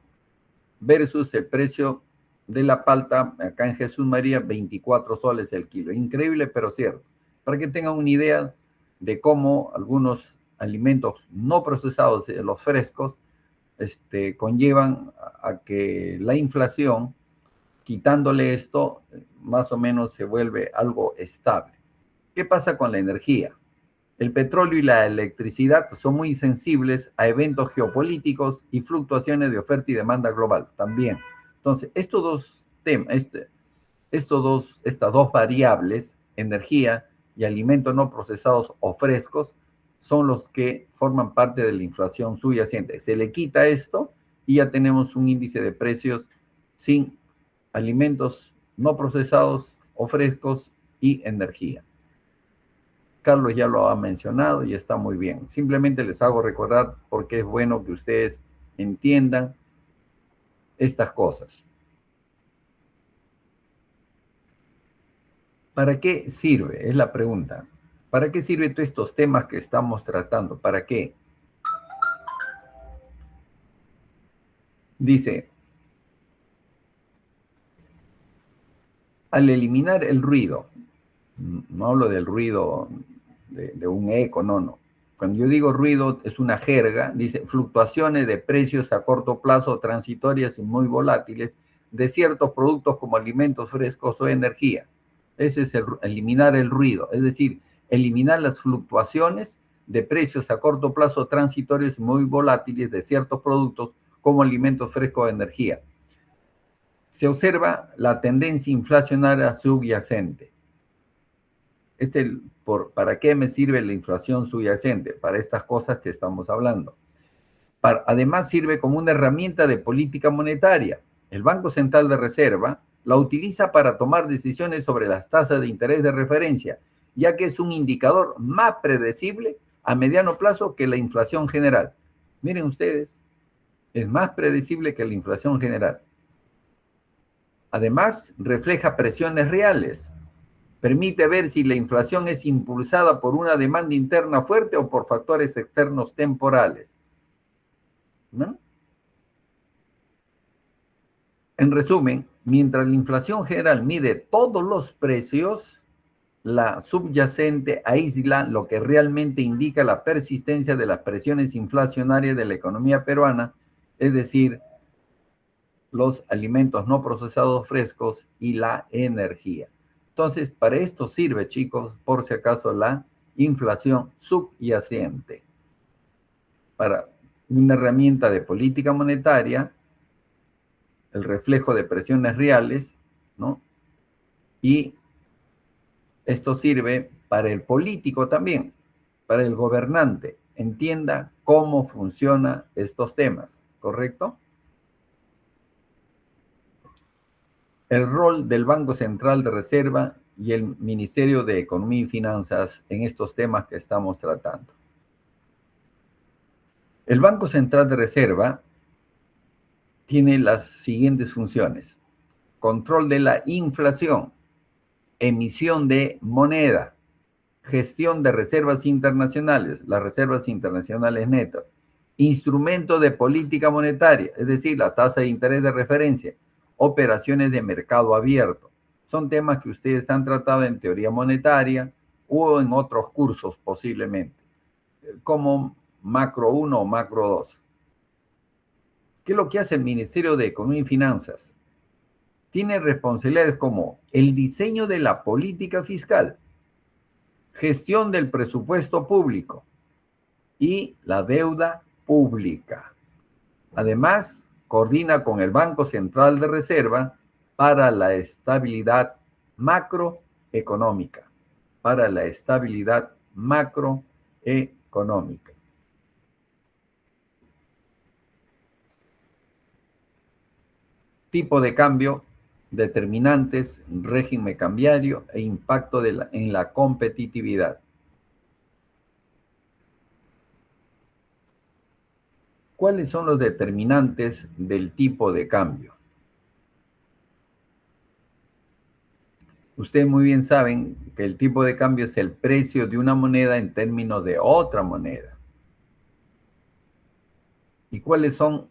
versus el precio de la palta, acá en Jesús María, 24 soles el kilo. Increíble, pero cierto. Para que tengan una idea de cómo algunos alimentos no procesados, los frescos, conllevan a que la inflación, quitándole esto, más o menos se vuelve algo estable. ¿Qué pasa con la energía? El petróleo y la electricidad son muy sensibles a eventos geopolíticos y fluctuaciones de oferta y demanda global también. Entonces, estos dos temas, estas dos variables, energía y alimentos no procesados o frescos, son los que forman parte de la inflación subyacente. Se le quita esto y ya tenemos un índice de precios sin alimentos no procesados o frescos y energía. Carlos ya lo ha mencionado y está muy bien. Simplemente les hago recordar porque es bueno que ustedes entiendan estas cosas. ¿Para qué sirve? Es la pregunta. ¿Para qué sirven todos estos temas que estamos tratando? ¿Para qué? Dice, al eliminar el ruido, no hablo del ruido de un eco, no. Cuando yo digo ruido es una jerga, dice fluctuaciones de precios a corto plazo, transitorias y muy volátiles de ciertos productos como alimentos frescos o energía. Ese es eliminar el ruido, es decir, eliminar las fluctuaciones de precios a corto plazo, transitorios y muy volátiles de ciertos productos como alimentos frescos o energía. Se observa la tendencia inflacionaria subyacente. ¿Para qué me sirve la inflación subyacente? Para estas cosas que estamos hablando. Además, sirve como una herramienta de política monetaria. El Banco Central de Reserva la utiliza para tomar decisiones sobre las tasas de interés de referencia, ya que es un indicador más predecible a mediano plazo que la inflación general. Miren ustedes, es más predecible que la inflación general. Además, refleja presiones reales. Permite ver si la inflación es impulsada por una demanda interna fuerte o por factores externos temporales. ¿No? En resumen, mientras la inflación general mide todos los precios, la subyacente aísla lo que realmente indica la persistencia de las presiones inflacionarias de la economía peruana, es decir, los alimentos no procesados frescos y la energía. Entonces, para esto sirve, chicos, por si acaso, la inflación subyacente. Para una herramienta de política monetaria, el reflejo de presiones reales, ¿no? Y esto sirve para el político también, para el gobernante. Entienda cómo funcionan estos temas, ¿correcto? El rol del Banco Central de Reserva y el Ministerio de Economía y Finanzas en estos temas que estamos tratando. El Banco Central de Reserva tiene las siguientes funciones: control de la inflación, emisión de moneda, gestión de reservas internacionales, las reservas internacionales netas, instrumento de política monetaria, es decir, la tasa de interés de referencia, operaciones de mercado abierto. Son temas que ustedes han tratado en teoría monetaria o en otros cursos posiblemente, como macro 1 o macro 2. ¿Qué es lo que hace el Ministerio de Economía y Finanzas? Tiene responsabilidades como el diseño de la política fiscal, gestión del presupuesto público y la deuda pública. Además, coordina con el Banco Central de Reserva para la estabilidad macroeconómica. Para la estabilidad macroeconómica. Tipo de cambio, determinantes, régimen cambiario e impacto en la competitividad. ¿Cuáles son los determinantes del tipo de cambio? Ustedes muy bien saben que el tipo de cambio es el precio de una moneda en términos de otra moneda. ¿Y cuáles son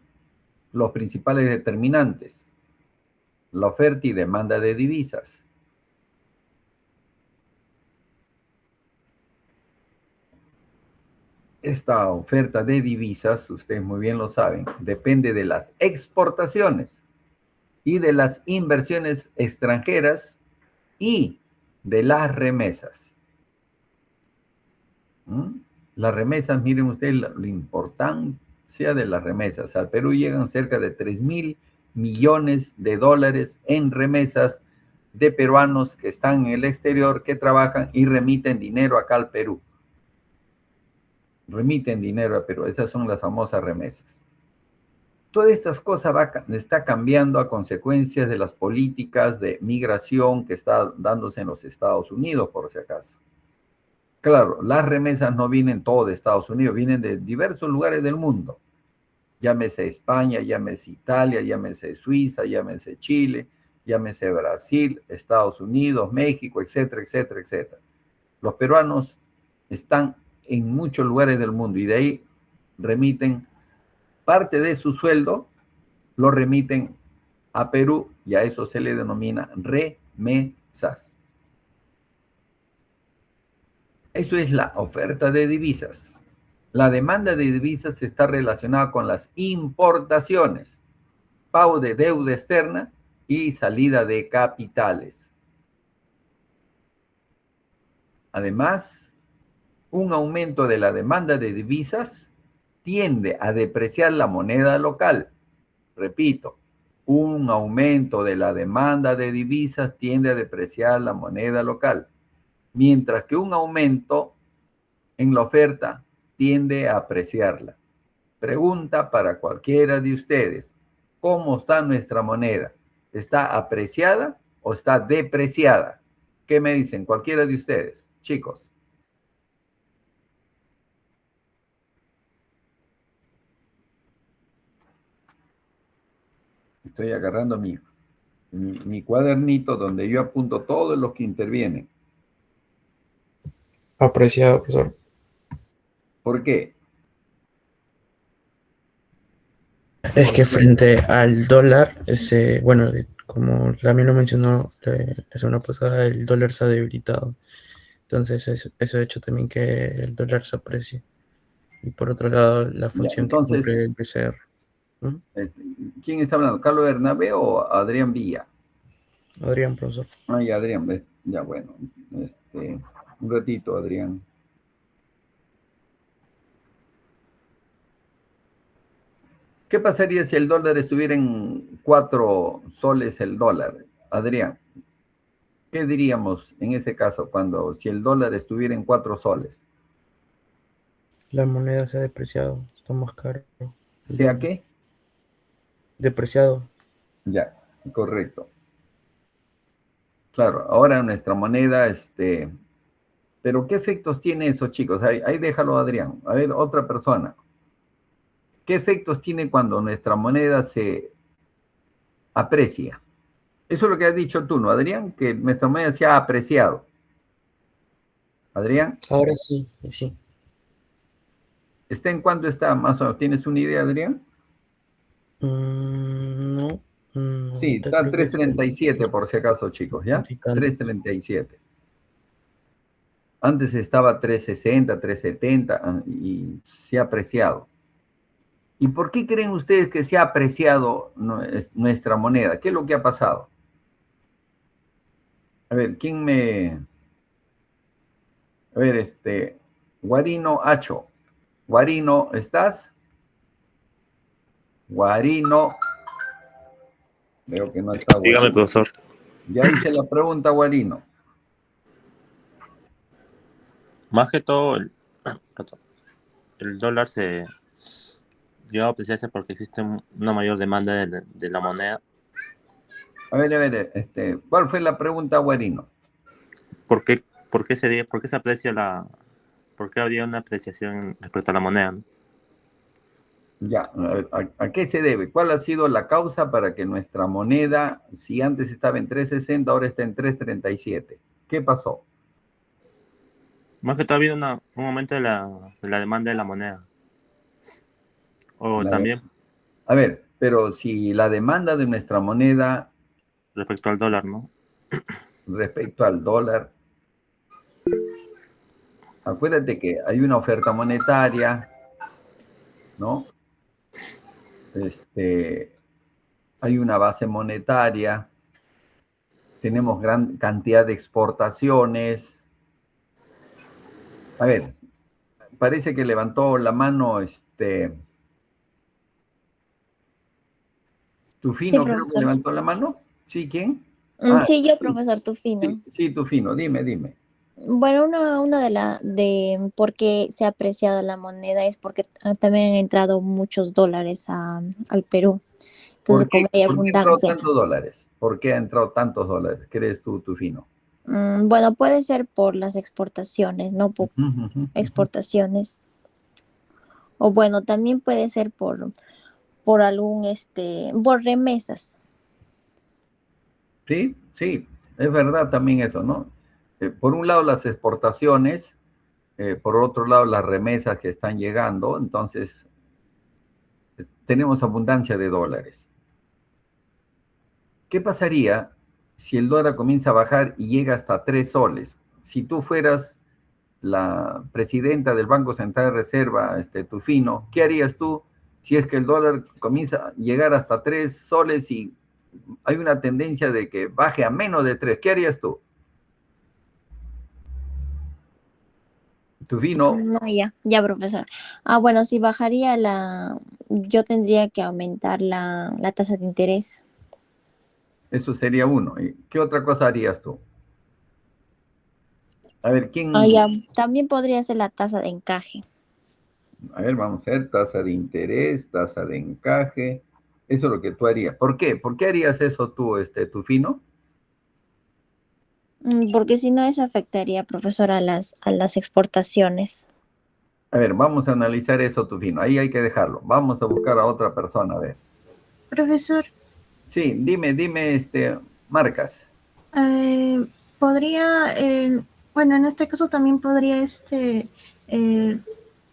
los principales determinantes? la oferta y demanda de divisas. Esta oferta de divisas, ustedes muy bien lo saben, depende de las exportaciones y de las inversiones extranjeras y de las remesas. Las remesas, miren ustedes la importancia de las remesas. Al Perú llegan cerca de 3.000 millones de dólares en remesas de peruanos que están en el exterior, que trabajan y remiten dinero acá al Perú. Remiten dinero a Perú. Esas son las famosas remesas. Todas estas cosas está cambiando a consecuencias de las políticas de migración que está dándose en los Estados Unidos, por si acaso. Claro, las remesas no vienen todo de Estados Unidos, vienen de diversos lugares del mundo. Llámese España, llámese Italia, llámese Suiza, llámese Chile, llámese Brasil, Estados Unidos, México, etcétera, etcétera, etcétera. Los peruanos están en muchos lugares del mundo y de ahí remiten parte de su sueldo, lo remiten a Perú y a eso se le denomina remesas. Eso es la oferta de divisas. La demanda de divisas está relacionada con las importaciones, pago de deuda externa y salida de capitales. Además, un aumento de la demanda de divisas tiende a depreciar la moneda local. Repito, un aumento de la demanda de divisas tiende a depreciar la moneda local, mientras que un aumento en la oferta tiende a apreciarla. Pregunta para cualquiera de ustedes, ¿cómo está nuestra moneda? ¿Está apreciada o está depreciada? ¿Qué me dicen cualquiera de ustedes, chicos? Estoy agarrando mi cuadernito donde yo apunto todos los que intervienen. Apreciado, profesor. ¿Por qué? Es que frente al dólar, bueno, como también lo mencionó la semana pasada, el dólar se ha debilitado. Entonces, eso ha hecho también que el dólar se aprecie. Y por otro lado, la función que cumple el BCR. ¿Mm? ¿Quién está hablando? ¿Carlos Bernabé o Adrián Villa? Adrián, profesor. Ay, Adrián, ya bueno. Un ratito, Adrián. ¿Qué pasaría si el dólar estuviera en 4 soles el dólar? Adrián, ¿qué diríamos en ese caso si el dólar estuviera en 4 soles? La moneda se ha depreciado, está más caro. ¿Sea qué? Depreciado. Ya, correcto. Claro, ahora nuestra moneda, pero ¿qué efectos tiene eso, chicos? Ahí déjalo, Adrián. A ver, otra persona. ¿Qué efectos tiene cuando nuestra moneda se aprecia? Eso es lo que has dicho tú, ¿no, Adrián? Que nuestra moneda se ha apreciado. ¿Adrián? Ahora sí, sí. ¿Está en cuánto está más o menos? ¿Tienes una idea, Adrián? No. Sí, está 3.37 por si acaso, chicos, ¿ya? 3.37. Antes estaba 3.60, 3.70 y se ha apreciado. ¿Y por qué creen ustedes que se ha apreciado nuestra moneda? ¿Qué es lo que ha pasado? A ver, A ver, Guarino Hacho. Guarino, ¿estás? Guarino. Veo que no está. Dígame, profesor. Ya hice la pregunta, Guarino. Más que todo, el dólar se llega a apreciarse porque existe una mayor demanda de la moneda. A ver, ¿cuál fue la pregunta, Guarino? ¿Por qué se aprecia por qué habría una apreciación respecto a la moneda, ¿no? Ya, ¿a qué se debe? ¿Cuál ha sido la causa para que nuestra moneda, si antes estaba en 3.60, ahora está en 3.37? ¿Qué pasó? Más que todo ha habido un aumento de la demanda de la moneda. O también. A ver, pero si la demanda de nuestra moneda respecto al dólar, ¿no? Respecto al dólar, acuérdate que hay una oferta monetaria, ¿no? Hay una base monetaria, tenemos gran cantidad de exportaciones. A ver, parece que levantó la mano Sí, Tufino, creo que profesor. levantó la mano. ¿Sí? ¿Quién? Ah, Sí, yo, sí, profesor Tufino. sí, Tufino, dime. Bueno, una de por qué se ha apreciado la moneda es porque también han entrado muchos dólares al Perú. Entonces, como hay ¿Por qué entró abundancia. tantos dólares? ¿Por qué ha entrado tantos dólares? ¿Crees tú, Tufino? Bueno, puede ser por las exportaciones, ¿no? Por Ujú, ujú, ujú. exportaciones. O bueno, también puede ser por algún, por remesas. Sí, es verdad también eso, ¿no? Por un lado las exportaciones, por otro lado las remesas que están llegando, entonces tenemos abundancia de dólares. ¿Qué pasaría si el dólar comienza a bajar y llega hasta 3 soles? Si tú fueras la presidenta del Banco Central de Reserva, Tufino, ¿qué harías tú si es que el dólar comienza a llegar hasta 3 soles y hay una tendencia de que baje a menos de 3? ¿Qué harías tú? Tufino, No, ya, profesor. Bueno, si bajaría yo tendría que aumentar la tasa de interés. eso sería uno. ¿Y qué otra cosa harías tú? A ver, Ya, también podría ser la tasa de encaje. A ver, vamos a ver, tasa de interés, tasa de encaje. Eso es lo que tú harías. ¿Por qué? ¿Por qué harías eso tú, Tufino? Porque si no, eso afectaría, profesor, a las exportaciones. A ver, vamos a analizar eso, Tufino. Ahí hay que dejarlo. Vamos a buscar a otra persona, a ver. Profesor, Sí, dime, marcas. eh, podría, bueno, en este caso también podría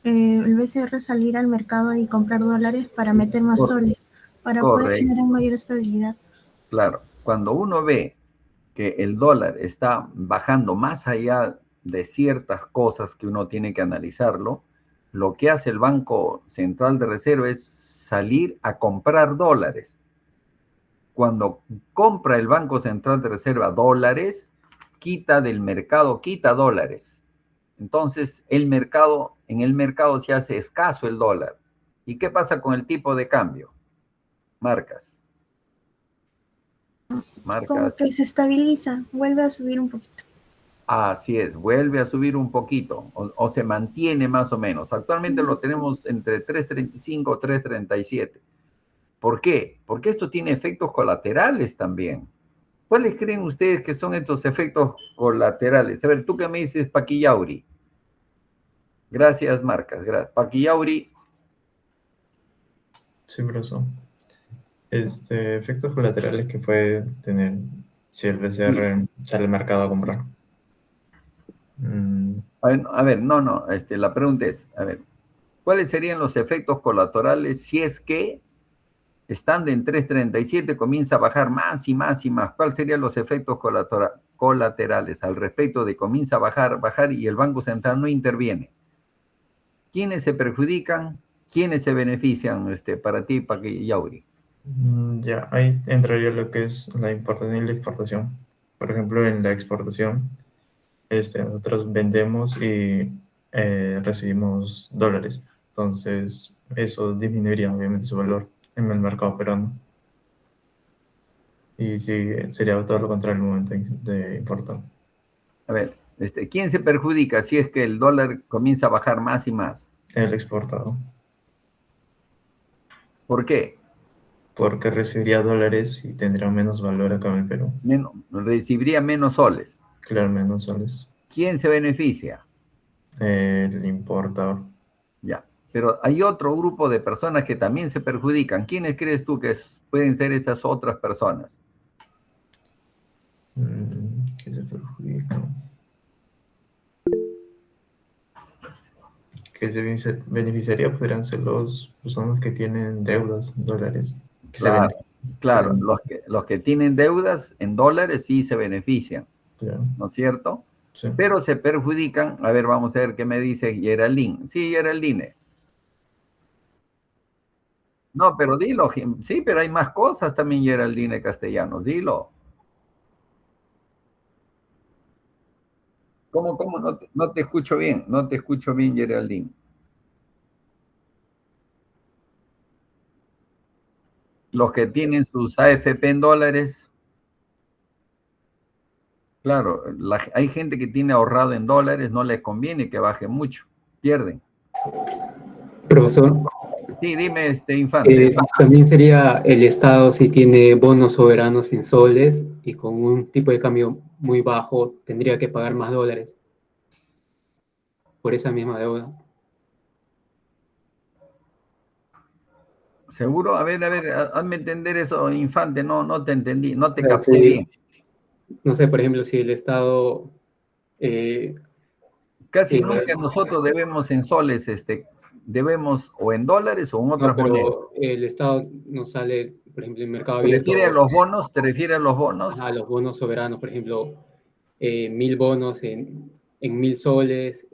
el BCR salir al mercado y comprar dólares para meter más Cor- soles, para poder Correcto, tener mayor estabilidad. claro. Cuando uno ve que el dólar está bajando más allá de ciertas cosas que uno tiene que analizarlo, lo que hace el Banco Central de Reserva es salir a comprar dólares. Cuando compra el Banco Central de Reserva dólares, quita del mercado, quita dólares. Entonces, en el mercado se hace escaso el dólar. ¿Y qué pasa con el tipo de cambio? Marcas. Como que se estabiliza, vuelve a subir un poquito. Así es, vuelve a subir un poquito o se mantiene más o menos. Actualmente lo tenemos entre 3.35 o 3.37. ¿Por qué? Porque esto tiene efectos colaterales también. ¿Cuáles creen ustedes que son estos efectos colaterales? A ver, tú qué me dices, Paquillauri. Gracias, Marcas. Paquillauri. Sí, profesor. Efectos colaterales que puede tener si el BCR sale al mercado a comprar. A ver, no, la pregunta es, a ver, ¿cuáles serían los efectos colaterales si es que estando en 3.37 comienza a bajar más y más y más? ¿Cuáles serían los efectos colaterales al respecto de comienza a bajar y el Banco Central no interviene? ¿Quiénes se perjudican? ¿Quiénes se benefician para ti, Yauri? Ya, ahí entraría lo que es la importación y la exportación. Por ejemplo, en la exportación, nosotros vendemos y recibimos dólares. Entonces, eso disminuiría obviamente su valor en el mercado peruano. Y sí, sería todo lo contrario al momento de importar. A ver, ¿quién se perjudica si es que el dólar comienza a bajar más y más? El exportado. ¿Por qué? Porque recibiría dólares y tendría menos valor acá en el Perú. Recibiría menos soles. Claro, menos soles. ¿Quién se beneficia? El importador. Ya, pero hay otro grupo de personas que también se perjudican. ¿Quiénes crees tú que pueden ser esas otras personas? ¿Qué se perjudica? Que se beneficiaría podrían ser las personas que tienen deudas, dólares. Que Claro, Claro, los que tienen deudas en dólares sí se benefician, Claro, ¿no es cierto? sí. Pero se perjudican. A ver, vamos a ver qué me dice Geraldine. Sí, Geraldine. No, pero dilo. Sí, pero hay más cosas también, Geraldine Castellanos. Dilo. ¿Cómo? No te escucho bien. No te escucho bien, Geraldine. Los que tienen sus AFP en dólares. Claro, hay gente que tiene ahorrado en dólares, no les conviene que baje mucho. Pierden. Profesor, Sí, dime, Infante. también sería el Estado si tiene bonos soberanos en soles y con un tipo de cambio muy bajo tendría que pagar más dólares por esa misma deuda. ¿Seguro? A ver, hazme entender eso, Infante. No te entendí, no te O sea, capté bien. No sé, por ejemplo, si el Estado... Casi nunca nosotros debemos en soles, debemos o en dólares o en otras pero monedas. el Estado no sale, por ejemplo, en mercado ¿Te abierto. refieres a los bonos? ¿Te refieres a los bonos? A los bonos soberanos, por ejemplo, 1000 bonos en 1000 soles,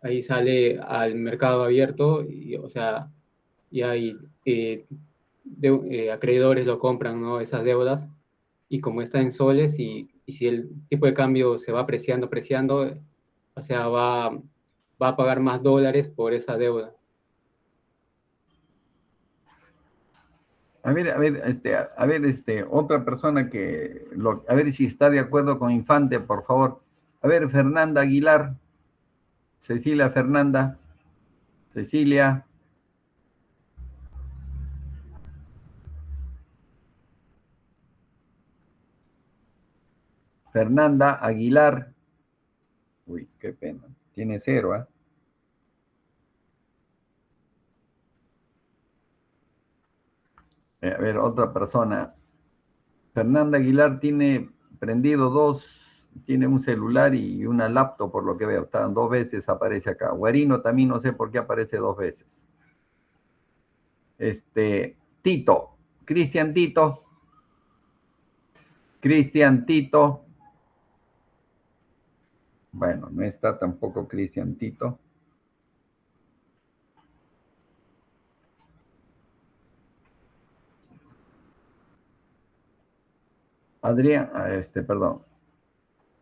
ahí sale al mercado abierto, y, o sea, y hay acreedores lo compran, ¿no? Esas deudas, y como está en soles, y si el tipo de cambio se va apreciando, o sea, va a pagar más dólares por esa deuda. A ver, otra persona a ver si está de acuerdo con Infante, por favor. A ver, Fernanda Aguilar. Cecilia Fernanda. Cecilia. Fernanda Aguilar. Uy, qué pena. Tiene 0, ¿eh? A ver, otra persona. Fernanda Aguilar tiene prendido tiene un celular y una laptop, por lo que veo. Están 2 veces, aparece acá. Guarino también, no sé por qué aparece 2 veces. Tito. Cristian Tito. Cristian Tito. Bueno, no está tampoco Cristian Tito. Adrián, perdón.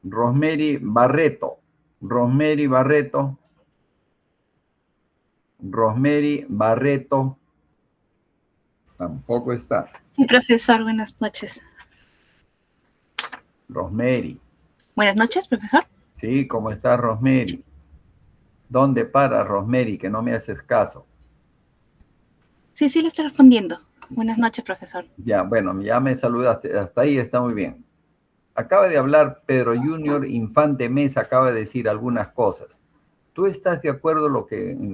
Rosemary Barreto. Rosemary Barreto. Rosemary Barreto. Tampoco está. Sí, profesor, buenas noches. Rosemary. Buenas noches, profesor. Sí, ¿cómo está Rosemary? ¿Dónde para, Rosemary, que no me haces caso? Sí, le estoy respondiendo. Buenas noches, profesor. Ya, bueno, ya me saludaste. Hasta ahí está muy bien. Acaba de hablar Pedro Junior Infante Mesa, acaba de decir algunas cosas. ¿Tú estás de acuerdo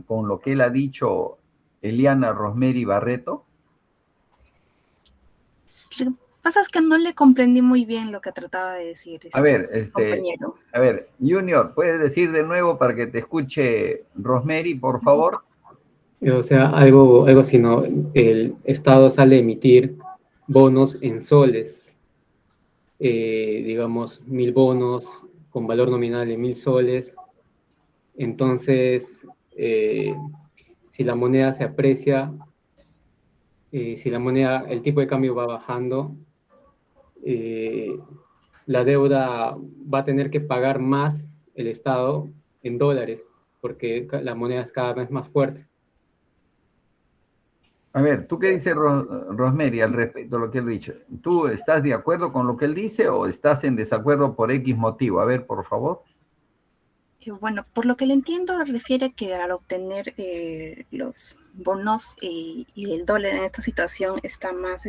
con lo que él ha dicho Eliana Rosemary Barreto? Lo que pasa es que no le comprendí muy bien lo que trataba de decir compañero. A ver, Junior, ¿puedes decir de nuevo para que te escuche Rosemary, por favor? O sea, algo así, ¿no? El Estado sale a emitir bonos en soles, digamos, 1000 bonos con valor nominal de 1000 soles. Entonces, si la moneda se aprecia, si la moneda, el tipo de cambio va bajando, la deuda va a tener que pagar más el Estado en dólares, porque la moneda es cada vez más fuerte. A ver, ¿tú qué dices, Rosemary, al respecto de lo que él ha dicho? ¿Tú estás de acuerdo con lo que él dice o estás en desacuerdo por X motivo? A ver, por favor. Bueno, por lo que le entiendo, refiere que al obtener los bonos y el dólar en esta situación está más,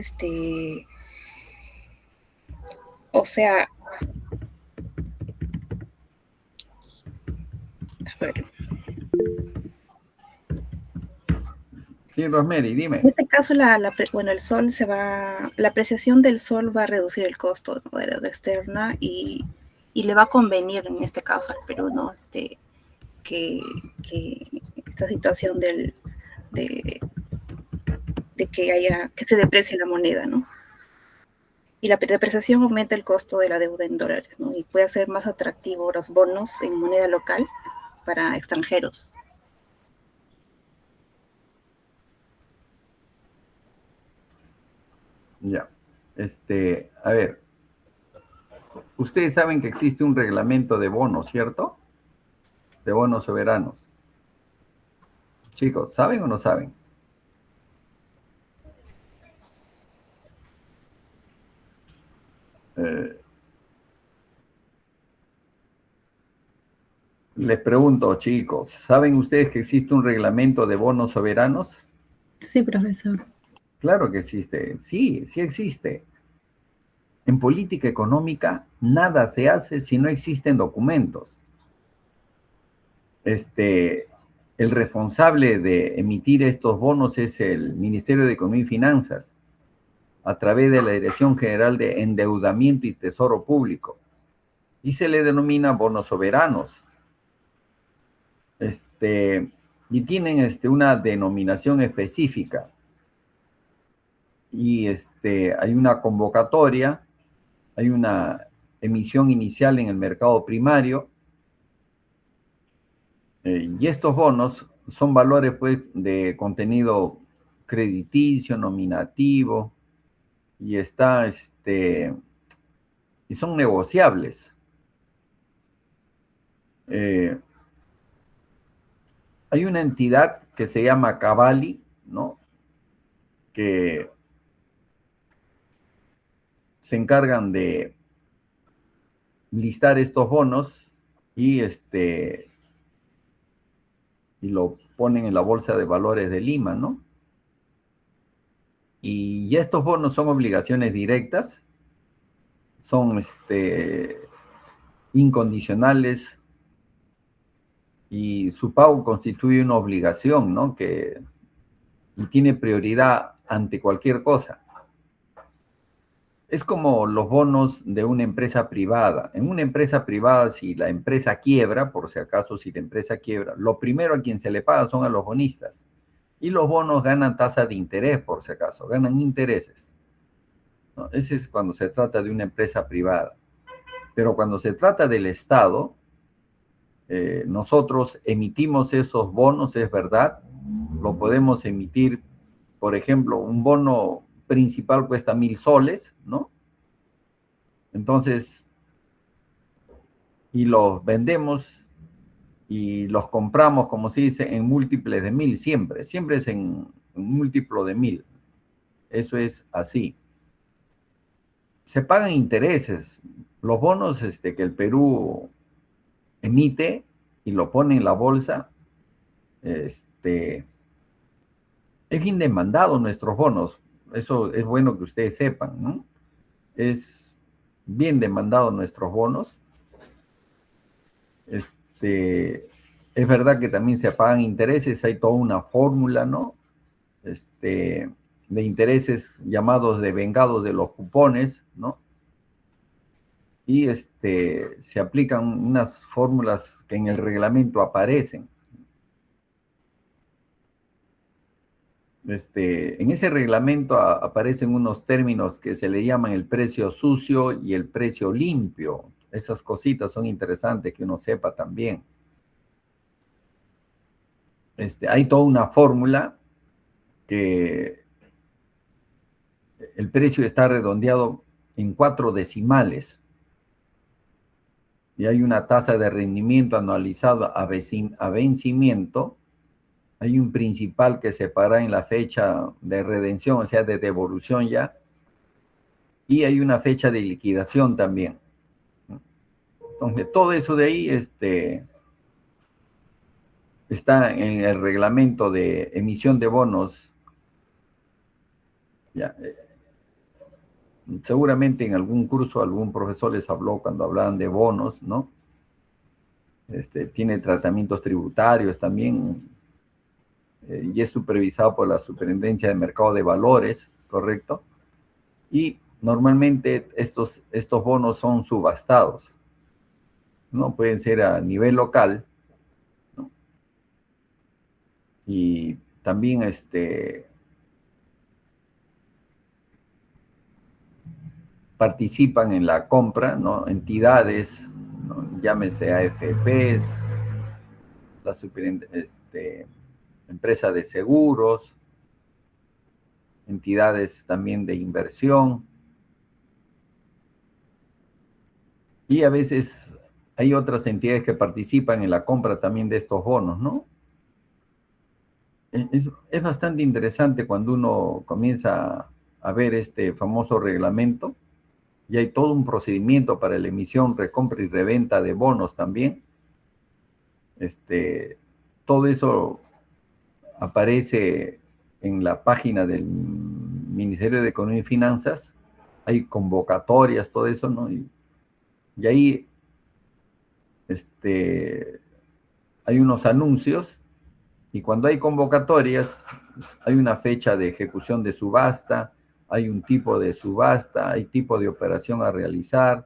o sea, a ver. Sí, Rosemary, dime. En este caso, el sol la apreciación del sol va a reducir el costo, ¿no?, de la deuda externa y le va a convenir en este caso al Perú, ¿no? Que esta situación de que se deprecie la moneda, ¿no? Y la depreciación aumenta el costo de la deuda en dólares, ¿no? Y puede hacer más atractivo los bonos en moneda local para extranjeros. Ya. A ver, ustedes saben que existe un reglamento de bonos, ¿cierto? De bonos soberanos. Chicos, ¿saben o no saben? Les pregunto, chicos, ¿saben ustedes que existe un reglamento de bonos soberanos? Sí, profesor. Claro que existe, sí, sí existe. En política económica nada se hace si no existen documentos. El responsable de emitir estos bonos es el Ministerio de Economía y Finanzas, a través de la Dirección General de Endeudamiento y Tesoro Público, y se le denomina bonos soberanos. Y tienen una denominación específica. Y hay una convocatoria, hay una emisión inicial en el mercado primario, y estos bonos son valores pues de contenido crediticio, nominativo, y y son negociables. Hay una entidad que se llama Cavalli, ¿no? Que se encargan de listar estos bonos y lo ponen en la Bolsa de Valores de Lima, ¿no? Y estos bonos son obligaciones directas, son incondicionales, y su pago constituye una obligación, ¿no? Y tiene prioridad ante cualquier cosa. Es como los bonos de una empresa privada. En una empresa privada, si la empresa quiebra, por si acaso, si la empresa quiebra, lo primero a quien se le paga son a los bonistas. Y los bonos ganan tasa de interés, por si acaso, ganan intereses, ¿no? Ese es cuando se trata de una empresa privada. Pero cuando se trata del Estado, nosotros emitimos esos bonos, es verdad, lo podemos emitir, por ejemplo, un bono principal cuesta 1.000 soles, ¿no? Entonces, y los vendemos y los compramos, como se dice, en múltiples de 1.000 siempre. Siempre es en un múltiplo de 1.000. Eso es así. Se pagan intereses. Los bonos que el Perú emite y lo pone en la bolsa, es bien demandado nuestros bonos. Eso es bueno que ustedes sepan, ¿no? Es bien demandado nuestros bonos. Es verdad que también se pagan intereses, hay toda una fórmula, ¿no? De intereses llamados devengados de los cupones, ¿no? Y se aplican unas fórmulas que en el reglamento aparecen. En ese reglamento aparecen unos términos que se le llaman el precio sucio y el precio limpio. Esas cositas son interesantes que uno sepa también. Hay toda una fórmula que el precio está redondeado en 4 decimales. Y hay una tasa de rendimiento anualizada a vencimiento. Hay un principal que se para en la fecha de redención, o sea, de devolución ya. Y hay una fecha de liquidación también. Entonces, todo eso de ahí está en el reglamento de emisión de bonos. Ya. Seguramente en algún curso algún profesor les habló cuando hablaban de bonos, ¿no? Tiene tratamientos tributarios también, y es supervisado por la Superintendencia de Mercado de Valores, ¿correcto? Y normalmente estos bonos son subastados, ¿no? Pueden ser a nivel local, ¿no? Y también participan en la compra, ¿no? Entidades, ¿no? Llámese AFPs, la empresa de seguros, entidades también de inversión. Y a veces hay otras entidades que participan en la compra también de estos bonos, ¿no? Es bastante interesante cuando uno comienza a ver este famoso reglamento. Y hay todo un procedimiento para la emisión, recompra y reventa de bonos también. Todo eso aparece en la página del Ministerio de Economía y Finanzas. Hay convocatorias, todo eso, ¿no? Y ahí hay unos anuncios, y cuando hay convocatorias, hay una fecha de ejecución de subasta, hay un tipo de subasta, hay tipo de operación a realizar,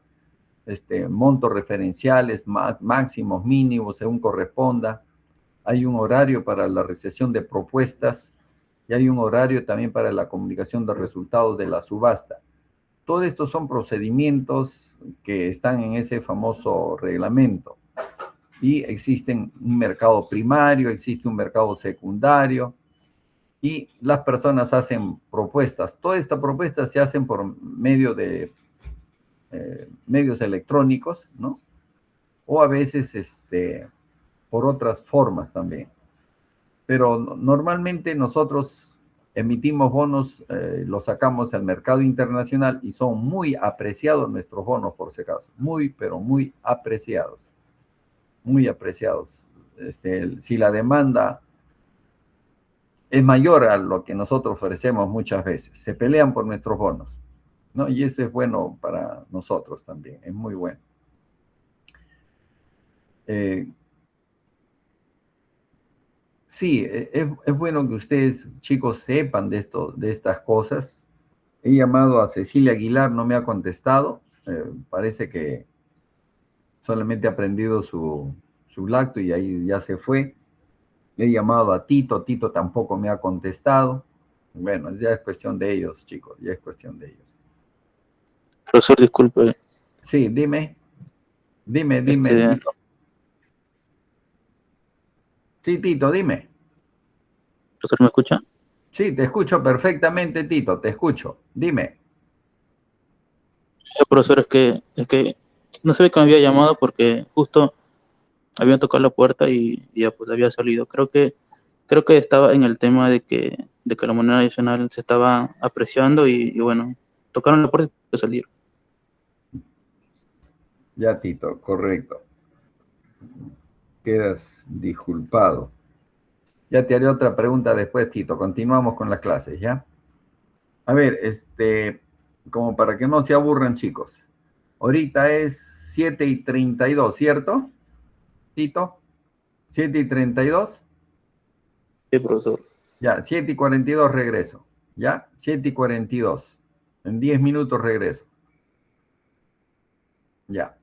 montos referenciales, máximos, mínimos, según corresponda. Hay un horario para la recepción de propuestas y hay un horario también para la comunicación de resultados de la subasta. Todos estos son procedimientos que están en ese famoso reglamento. Y existen un mercado primario, existe un mercado secundario, y las personas hacen propuestas. Todas estas propuestas se hacen por medio de medios electrónicos, ¿no? O a veces por otras formas también. Pero normalmente nosotros emitimos bonos, los sacamos al mercado internacional y son muy apreciados nuestros bonos, por si acaso. Muy, pero muy apreciados. Muy apreciados. Si la demanda es mayor a lo que nosotros ofrecemos muchas veces, se pelean por nuestros bonos, ¿no? Y eso es bueno para nosotros también, es muy bueno. Sí, es bueno que ustedes, chicos, sepan de esto, de estas cosas. He llamado a Cecilia Aguilar, no me ha contestado. Parece que solamente ha aprendido su lacto y ahí ya se fue. He llamado a Tito, Tito tampoco me ha contestado. Bueno, ya es cuestión de ellos, chicos, ya es cuestión de ellos. Profesor, disculpe. Sí, dime. Dime, Tito. Sí, Tito, dime. ¿Profesor, me escucha? Sí, te escucho perfectamente, Tito, te escucho. Dime. Profesor, es que no sé que me había llamado porque justo habían tocado la puerta y ya pues había salido. Creo que estaba en el tema de que la moneda nacional se estaba apreciando y bueno, tocaron la puerta y salieron. Ya, Tito, correcto. Quedas disculpado. Ya te haré otra pregunta después, Tito. Continuamos con las clases, ¿ya? A ver, como para que no se aburran, chicos. Ahorita es 7:32, ¿cierto? Tito, 7:32. Sí, profesor. Ya, 7:42 regreso. ¿Ya? 7:42. En 10 minutos regreso. Ya.